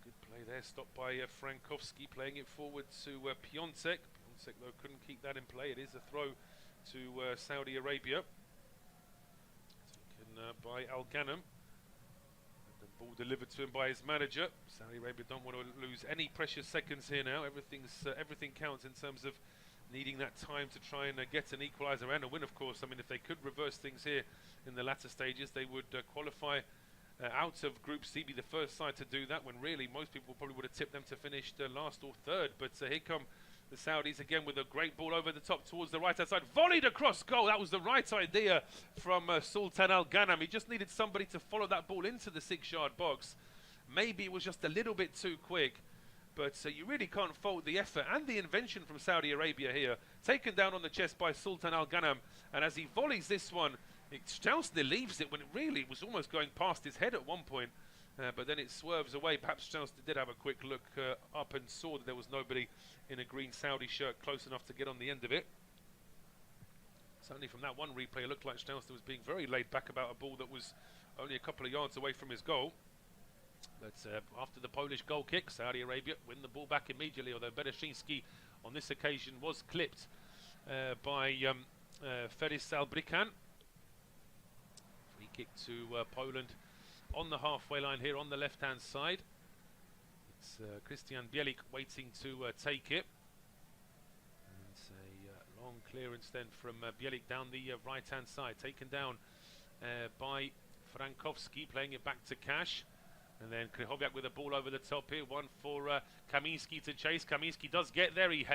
Good play there, stopped by Frankowski, playing it forward to Piontek. Piontek, though, couldn't keep that in play. It is a throw to Saudi Arabia. Taken by Al-Ghanam. The ball delivered to him by his manager. Saudi Arabia don't want to lose any precious seconds here now. Everything counts in terms of needing that time to try and get an equaliser and a win, of course. I mean, if they could reverse things here in the latter stages, they would qualify out of Group C, be the first side to do that, when really most people probably would have tipped them to finish last or third. But here come the Saudis again with a great ball over the top towards the right hand side, volleyed across goal. That was the right idea from Sultan Al-Ghanam. He just needed somebody to follow that ball into the 6-yard box. Maybe it was just a little bit too quick, but you really can't fault the effort and the invention from Saudi Arabia here. Taken down on the chest by Sultan Al-Ghanam, and as he volleys this one, Szczęsny leaves it when it really was almost going past his head at one point, but then it swerves away. Perhaps Szczęsny did have a quick look up and saw that there was nobody in a green Saudi shirt close enough to get on the end of it. Certainly from that one replay, it looked like Szczęsny was being very laid back about a ball that was only a couple of yards away from his goal. But after the Polish goal kick, Saudi Arabia win the ball back immediately, although Bereszyński on this occasion was clipped by Feris Albrikan. Free kick to Poland on the halfway line here on the left-hand side. It's Christian Bielik waiting to take it. And it's a long clearance then from Bielik down the right-hand side, taken down by Frankowski, playing it back to Cash. And then Krychowiak with a ball over the top here, one for Kamiński to chase. Kamiński does get there, he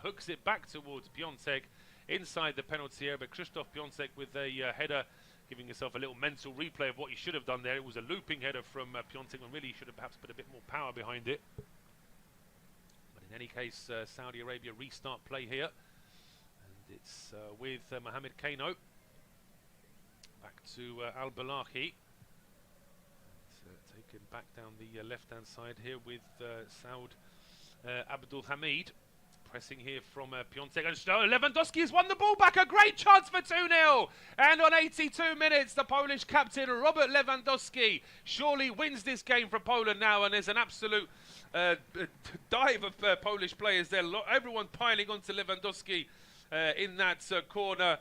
hooks it back towards Piontek inside the penalty area, but Krzysztof Piontek with a header, giving himself a little mental replay of what he should have done there. It was a looping header from Piontek, and really he should have perhaps put a bit more power behind it. But in any case, Saudi Arabia restart play here, and it's with Mohamed Kano. Back to Al-Balahi. Taken back down the left-hand side here with Saud Abdul Hamid. Pressing here from Piontek, and Lewandowski has won the ball back. A great chance for 2-0. And on 82 minutes, the Polish captain, Robert Lewandowski, surely wins this game for Poland now. And there's an absolute dive of Polish players there. Everyone piling onto Lewandowski in that corner.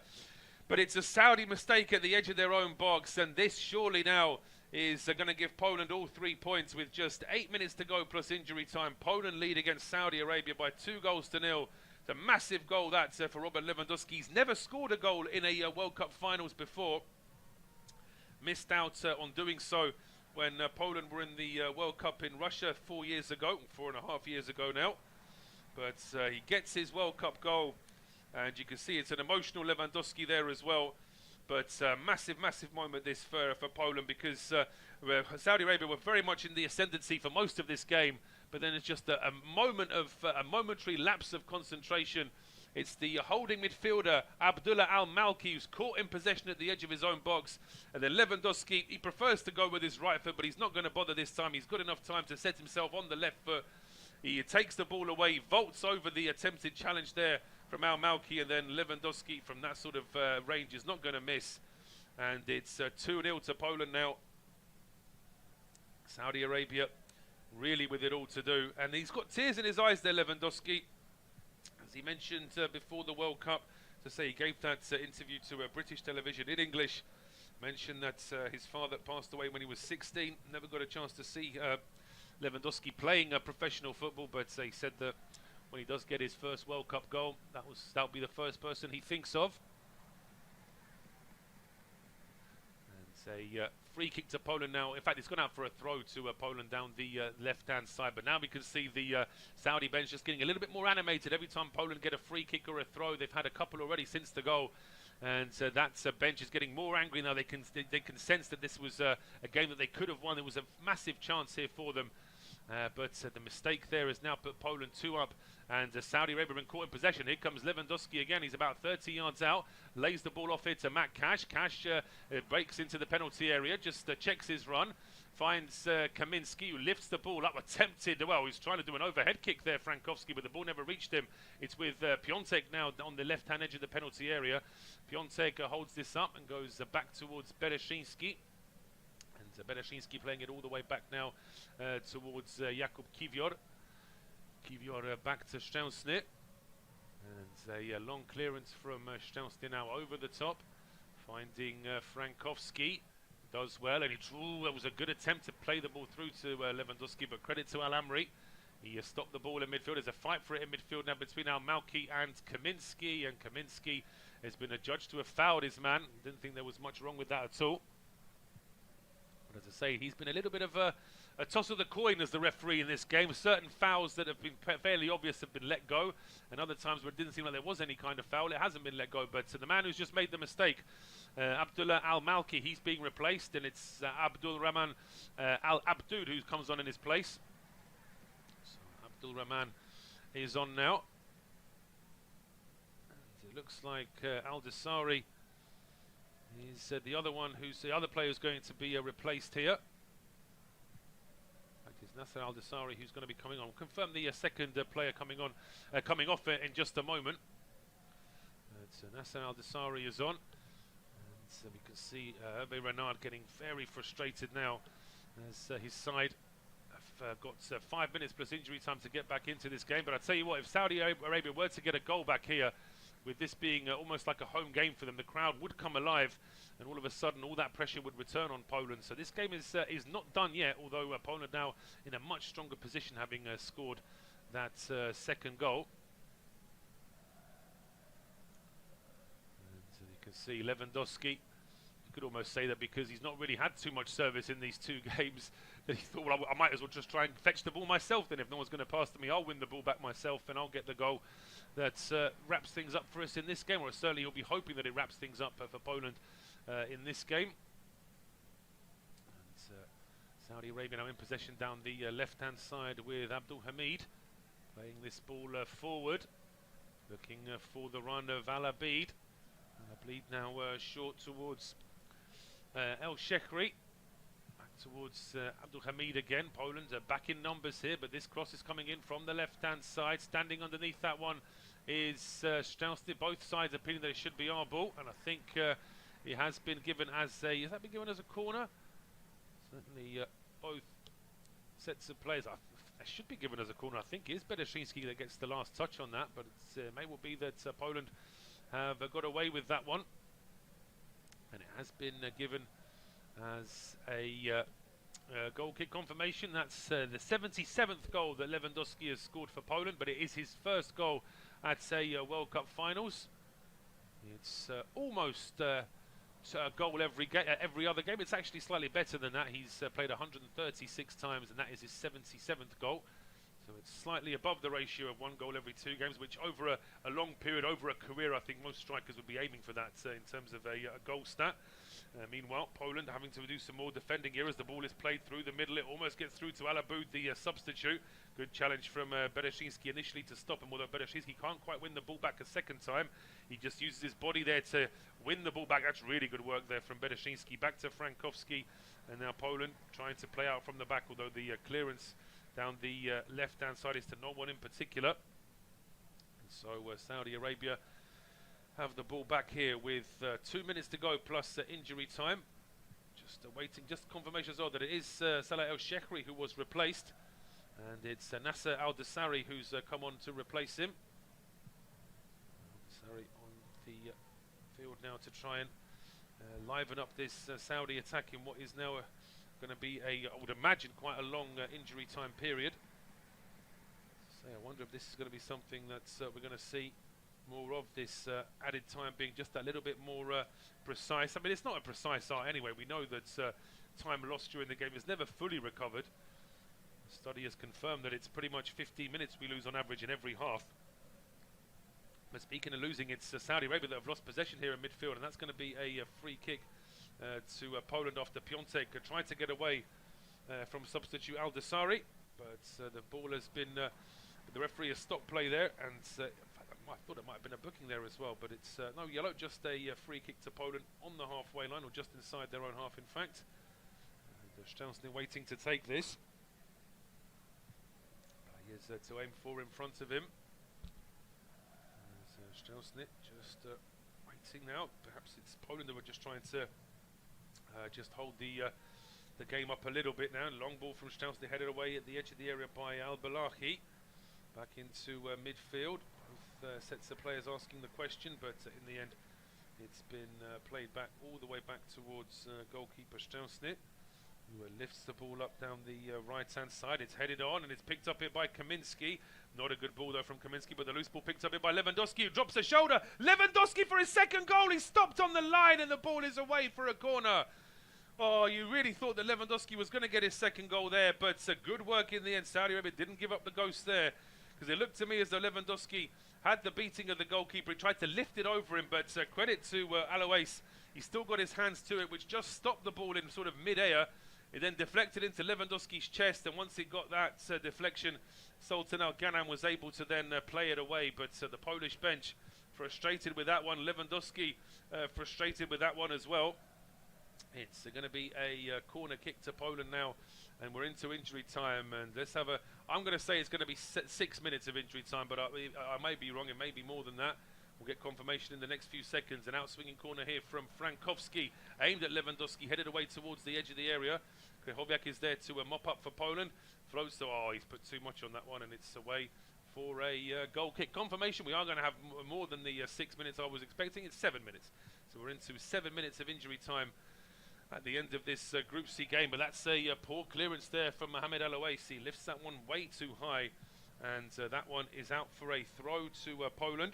But it's a Saudi mistake at the edge of their own box. And this surely now is going to give Poland all 3 points with just 8 minutes to go plus injury time. Poland lead against Saudi Arabia by 2-0. It's a massive goal that for Robert Lewandowski. He's never scored a goal in a World Cup finals before. Missed out on doing so when Poland were in the World Cup in Russia 4 years ago, 4.5 years ago now. But he gets his World Cup goal, and you can see it's an emotional Lewandowski there as well. But massive moment this for Poland, because Saudi Arabia were very much in the ascendancy for most of this game. But then it's just a momentary lapse of concentration. It's the holding midfielder Abdullah Al-Malki who's caught in possession at the edge of his own box. And then Lewandowski, he prefers to go with his right foot, but he's not going to bother this time. He's got enough time to set himself on the left foot. He takes the ball away, vaults over the attempted challenge there from Al-Malki, and then Lewandowski from that sort of range is not going to miss. And it's 2-0 to Poland now. Saudi Arabia really with it all to do. And he's got tears in his eyes there, Lewandowski. As he mentioned before the World Cup, to say he gave that interview to British television in English, mentioned that his father passed away when he was 16, never got a chance to see Lewandowski playing professional football, but he said that when he does get his first World Cup goal, that'll be the first person he thinks of. And a free kick to Poland now. In fact, it's gone out for a throw to Poland down the left-hand side. But now we can see the Saudi bench just getting a little bit more animated every time Poland get a free kick or a throw. They've had a couple already since the goal. And that bench is getting more angry now. They can sense that this was a game that they could have won. There was a massive chance here for them. But the mistake there has now put Poland 2 up, and Saudi Arabia have been caught in possession. Here comes Lewandowski again. He's about 30 yards out, lays the ball off here to Matt Cash. Cash breaks into the penalty area, just checks his run, finds Kaminski, who lifts the ball up, attempted, well, he's trying to do an overhead kick there, Frankowski, but the ball never reached him. It's with Piontek now on the left-hand edge of the penalty area. Piontek holds this up and goes back towards Bereszyński. Bereszyński playing it all the way back now towards Jakub Kiwior. Kiwior back to Szczęsny. And a long clearance from Szczęsny now over the top. Finding Frankowski. Does well. And that was a good attempt to play the ball through to Lewandowski, but credit to Al-Amri. He stopped the ball in midfield. There's a fight for it in midfield now between Al-Malki and Kaminski. And Kaminski has been adjudged to have fouled his man. Didn't think there was much wrong with that at all. But as I say, he's been a little bit of a toss of the coin as the referee in this game. Certain fouls that have been fairly obvious have been let go, and other times where it didn't seem like there was any kind of foul, it hasn't been let go. But the man who's just made the mistake, Abdullah Al-Malki, he's being replaced, and it's Abdul Rahman Al-Abdoud who comes on in his place. So Abdul Rahman is on now. And it looks like Al-Dasari is the other one, who's the other player who's going to be replaced here. It is Nasser Al-Dasari who's going to be coming on. We'll confirm the second player coming off in just a moment. Nasser Al-Dasari is on, and so we can see Hervé Renard getting very frustrated now as his side have got 5 minutes plus injury time to get back into this game. But I tell you what, if Saudi Arabia were to get a goal back here, with this being almost like a home game for them, the crowd would come alive, and all of a sudden all that pressure would return on Poland. So this game is not done yet, although Poland now in a much stronger position, having scored that second goal. And so you can see Lewandowski, you could almost say that because he's not really had too much service in these 2 games, that he thought, well, I might as well just try and fetch the ball myself. Then if no one's going to pass to me, I'll win the ball back myself and I'll get the goal that wraps things up for us in this game. Or certainly he'll be hoping that it wraps things up for Poland in this game. And Saudi Arabia now in possession down the left-hand side with Abdul Hamid playing this ball forward, looking for the run of Al-Abid. Al-Abid now short towards El Shekri. Towards Abdul Hamid again. Poland are back in numbers here, but this cross is coming in from the left-hand side. Standing underneath that one is Szczęsny. Both sides opinion that it should be our ball, and I think it has been given as a... Has that been given as a corner? Certainly both sets of players. It should be given as a corner. I think it is Bereszyński that gets the last touch on that, but it may well be that Poland have got away with that one, and it has been given as a goal kick confirmation. That's the 77th goal that Lewandowski has scored for Poland, but it is his first goal at World Cup finals. It's almost a goal every other game. It's actually slightly better than that. He's played 136 times, and that is his 77th goal. So it's slightly above the ratio of 1 goal every 2 games, which over a long period, over a career, I think most strikers would be aiming for that in terms of a goal stat. Meanwhile, Poland having to do some more defending here as the ball is played through the middle. It almost gets through to Alabud, the substitute. Good challenge from Bereszyński initially to stop him, although Bereszyński can't quite win the ball back a second time. He just uses his body there to win the ball back. That's really good work there from Bereszyński. Back to Frankowski, and now Poland trying to play out from the back, although the clearance down the left-hand side is to no one in particular. And so Saudi Arabia have the ball back here with 2 minutes to go plus injury time. Just waiting, just confirmation as well that it is Salah El-Shehri who was replaced, and it's Nasser Al-Dassari who's come on to replace him. Al-Dassari on the field now to try and liven up this Saudi attack in what is now going to be I would imagine, quite a long injury time period. So I wonder if this is going to be something that we're going to see more of, this added time being just a little bit more precise. I mean, it's not a precise art anyway. We know that time lost during the game is never fully recovered. The study has confirmed that it's pretty much 15 minutes we lose on average in every half. But speaking of losing, it's Saudi Arabia that have lost possession here in midfield, and that's going to be a free kick to Poland after Piontek tried to get away from substitute Al-Dassari, but the ball has been, the referee has stopped play there, and I thought it might have been a booking there as well, but it's no yellow, just a free kick to Poland on the halfway line, or just inside their own half in fact. And Szczęsny waiting to take this. He is to aim for in front of him. Szczęsny just waiting now. Perhaps it's Poland who were just trying to just hold the game up a little bit now. Long ball from Szczęsny, headed away at the edge of the area by Al-Balahi. Back into midfield. Both sets of players asking the question, but in the end it's been played back all the way back towards goalkeeper Szczęsny, who lifts the ball up down the right-hand side. It's headed on and it's picked up here by Kaminski. Not a good ball though from Kaminski, but the loose ball picked up here by Lewandowski, who drops the shoulder. Lewandowski for his second goal. He stopped on the line and the ball is away for a corner. Oh, you really thought that Lewandowski was going to get his second goal there, but good work in the end. Saudi Arabia didn't give up the ghost there, because it looked to me as though Lewandowski had the beating of the goalkeeper. He tried to lift it over him, but credit to O.A.T. He still got his hands to it, which just stopped the ball in sort of mid-air. It then deflected into Lewandowski's chest, and once it got that deflection, Sultan Al-Ghanem was able to then play it away. But the Polish bench frustrated with that one. Lewandowski frustrated with that one as well. It's going to be a corner kick to Poland now, and we're into injury time. And let's have I'm going to say it's going to be 6 minutes of injury time, but I may be wrong. It may be more than that. We'll get confirmation in the next few seconds. An out-swinging corner here from Frankowski, aimed at Lewandowski, headed away towards the edge of the area. Krychowiak is there to mop up for Poland. Floats to, he's put too much on that one, and it's away for a goal kick. Confirmation, we are going to have more than the 6 minutes I was expecting. It's 7 minutes. So we're into 7 minutes of injury time at the end of this Group C game. But that's a poor clearance there from Mohamed Al-Oaisi. Lifts that one way too high, and that one is out for a throw to Poland.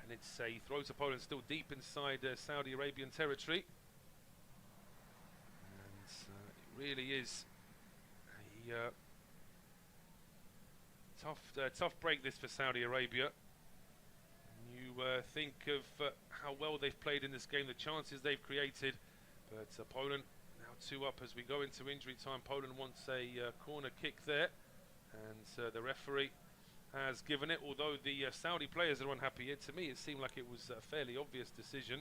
And it's a throw to Poland still deep inside Saudi Arabian territory. And it really is a tough break this for Saudi Arabia. You think of how well they've played in this game, the chances they've created, but Poland now 2 up as we go into injury time. Poland wants a corner kick there, and the referee has given it, although the Saudi players are unhappy here. To me it seemed like it was a fairly obvious decision.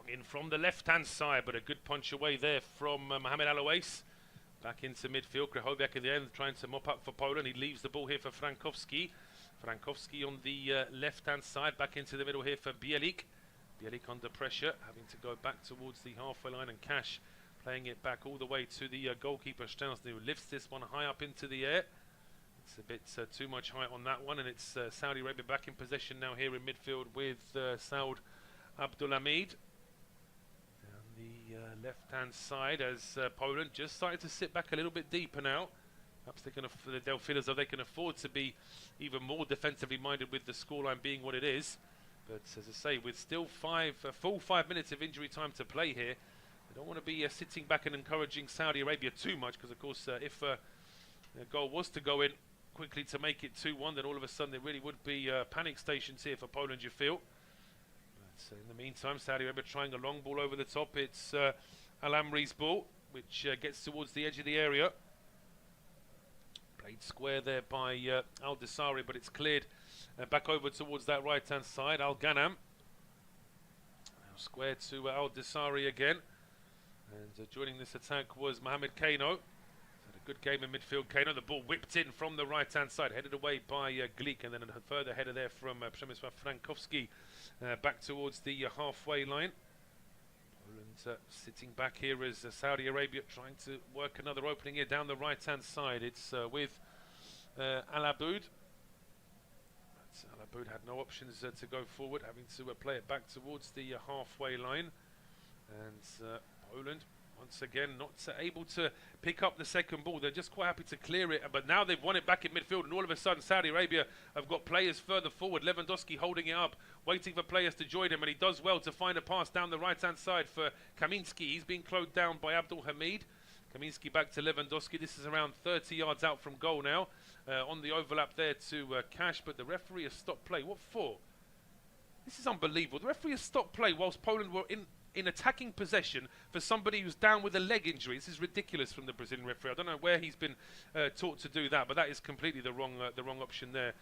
In from the left-hand side, but a good punch away there from Mohamed Al-Oaisi. Back into midfield, Krychowiak in the end trying to mop up for Poland. He leaves the ball here for Frankowski. Frankowski on the left-hand side, back into the middle here for Bielik. Bielik under pressure, having to go back towards the halfway line, and Cash playing it back all the way to the goalkeeper Stelsny, who lifts this one high up into the air. It's a bit too much height on that one, and it's Saudi Arabia back in possession now here in midfield with Saud Abdulhamid. Down the left-hand side as Poland just starting to sit back a little bit deeper now. Perhaps they'll feel as though they can afford to be even more defensively minded with the scoreline being what it is. But as I say, with still full 5 minutes of injury time to play here, they don't want to be sitting back and encouraging Saudi Arabia too much, because of course if a goal was to go in quickly to make it 2-1, then all of a sudden there really would be panic stations here for Poland, you feel. But in the meantime, Saudi Arabia trying a long ball over the top. It's Al-Amri's ball, which gets towards the edge of the area. Played square there by Al-Dessari, but it's cleared back over towards that right-hand side. Al-Ghanam. Now square to Al-Dessari again. And joining this attack was Mohamed Kano. Had a good game in midfield, Kano. The ball whipped in from the right-hand side, headed away by Glik, and then a further header there from Przemysław Frankowski back towards the halfway line. Poland sitting back here as Saudi Arabia trying to work another opening here down the right-hand side. It's with Al-Aboud. Al-Aboud had no options to go forward, having to play it back towards the halfway line. And Poland, once again, not able to pick up the second ball. They're just quite happy to clear it, but now they've won it back in midfield, and all of a sudden Saudi Arabia have got players further forward. Lewandowski holding it up, waiting for players to join him, and he does well to find a pass down the right-hand side for Kaminski. He's being closed down by Abdulhamid. Kaminski back to Lewandowski. This is around 30 yards out from goal now. On the overlap there to Cash, but the referee has stopped play. What for? This is unbelievable. The referee has stopped play whilst Poland were in attacking possession for somebody who's down with a leg injury. This is ridiculous from the Brazilian referee. I don't know where he's been taught to do that, but that is completely the wrong option there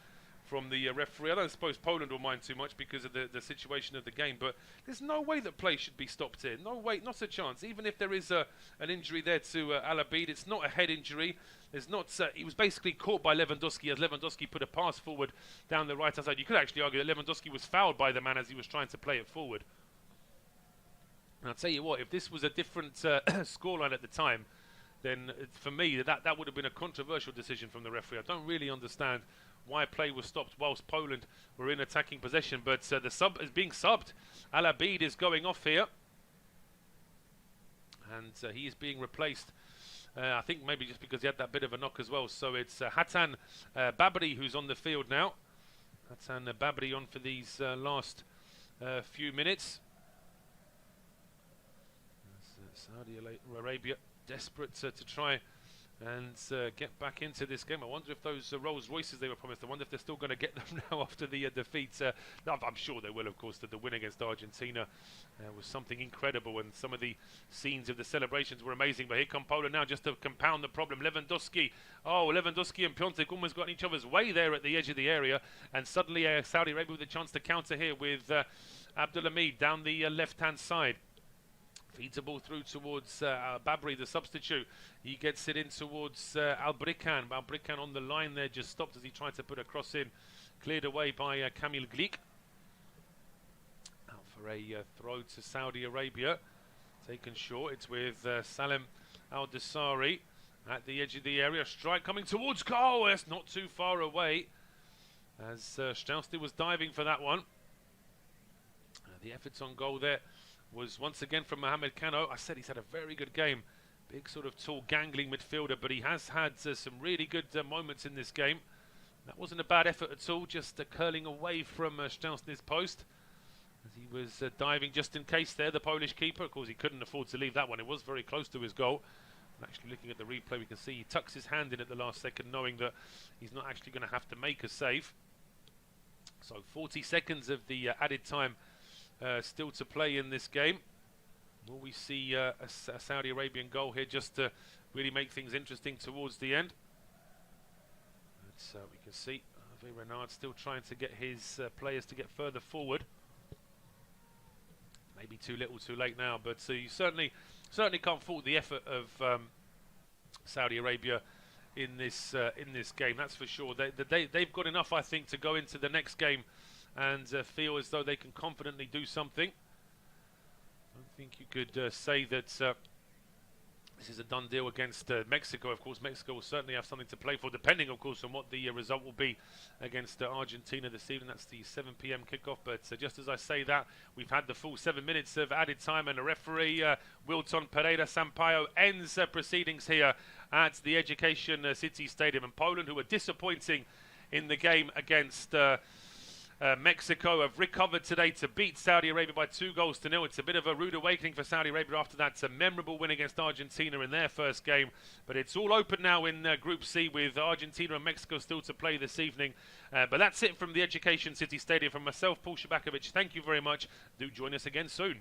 from the referee. I don't suppose Poland will mind too much because of the situation of the game, but there's no way that play should be stopped here. No way, not a chance. Even if there is an injury there to Al-Aboud, it's not a head injury. There's not. He was basically caught by Lewandowski as Lewandowski put a pass forward down the right-hand side. You could actually argue that Lewandowski was fouled by the man as he was trying to play it forward. And I'll tell you what, if this was a different scoreline at the time, then for me that would have been a controversial decision from the referee. I don't really understand why play was stopped whilst Poland were in attacking possession, but the sub is being subbed. Al-Aboud is going off here, and he is being replaced. I think maybe just because he had that bit of a knock as well. So it's Hatan Babri who's on the field now. Hatan Babri on for these last few minutes. Saudi Arabia desperate to try and get back into this game. I wonder if those Rolls Royces they were promised, I wonder if they're still going to get them now after the defeat. I'm sure they will, of course. The win against Argentina was something incredible, and some of the scenes of the celebrations were amazing. But here come Poland now just to compound the problem. Lewandowski and Piontek almost got in each other's way there at the edge of the area, and suddenly Saudi Arabia with a chance to counter here with Abdulhamid down the left-hand side. Feeds the ball through towards Babri, the substitute. He gets it in towards Albrikan. Albrikan on the line there, just stopped as he tried to put a cross in. Cleared away by Kamil Glik. Out for a throw to Saudi Arabia. Taken short. It's with Salem Al-Dessari at the edge of the area. Strike coming towards goal. That's not too far away, as Stelsny was diving for that one. The efforts on goal there was once again from Mohamed Kano. I said he's had a very good game. Big sort of tall gangling midfielder, but he has had some really good moments in this game. That wasn't a bad effort at all, just curling away from Stelsny's post as he was diving just in case there, the Polish keeper. Of course, he couldn't afford to leave that one. It was very close to his goal. And actually looking at the replay, we can see he tucks his hand in at the last second, knowing that he's not actually going to have to make a save. So 40 seconds of the added time still to play in this game. Will we see a Saudi Arabian goal here just to really make things interesting towards the end? We can see Hervé Renard still trying to get his players to get further forward. Maybe too little too late now, but you certainly can't fault the effort of Saudi Arabia in this game. That's for sure. They've got enough, I think, to go into the next game and feel as though they can confidently do something. I don't think you could say that this is a done deal against Mexico. Of course, Mexico will certainly have something to play for, depending, of course, on what the result will be against Argentina this evening. That's the 7 p.m. kickoff. But just as I say that, we've had the full 7 minutes of added time, and the referee, Wilton Pereira Sampaio, ends proceedings here at the Education City Stadium in Poland, who were disappointing in the game against Mexico. Have recovered today to beat Saudi Arabia by 2-0. It's a bit of a rude awakening for Saudi Arabia after that memorable win against Argentina in their first game. But it's all open now in Group C, with Argentina and Mexico still to play this evening. But that's it from the Education City Stadium. From myself, Paul Shabakovic, thank you very much. Do join us again soon.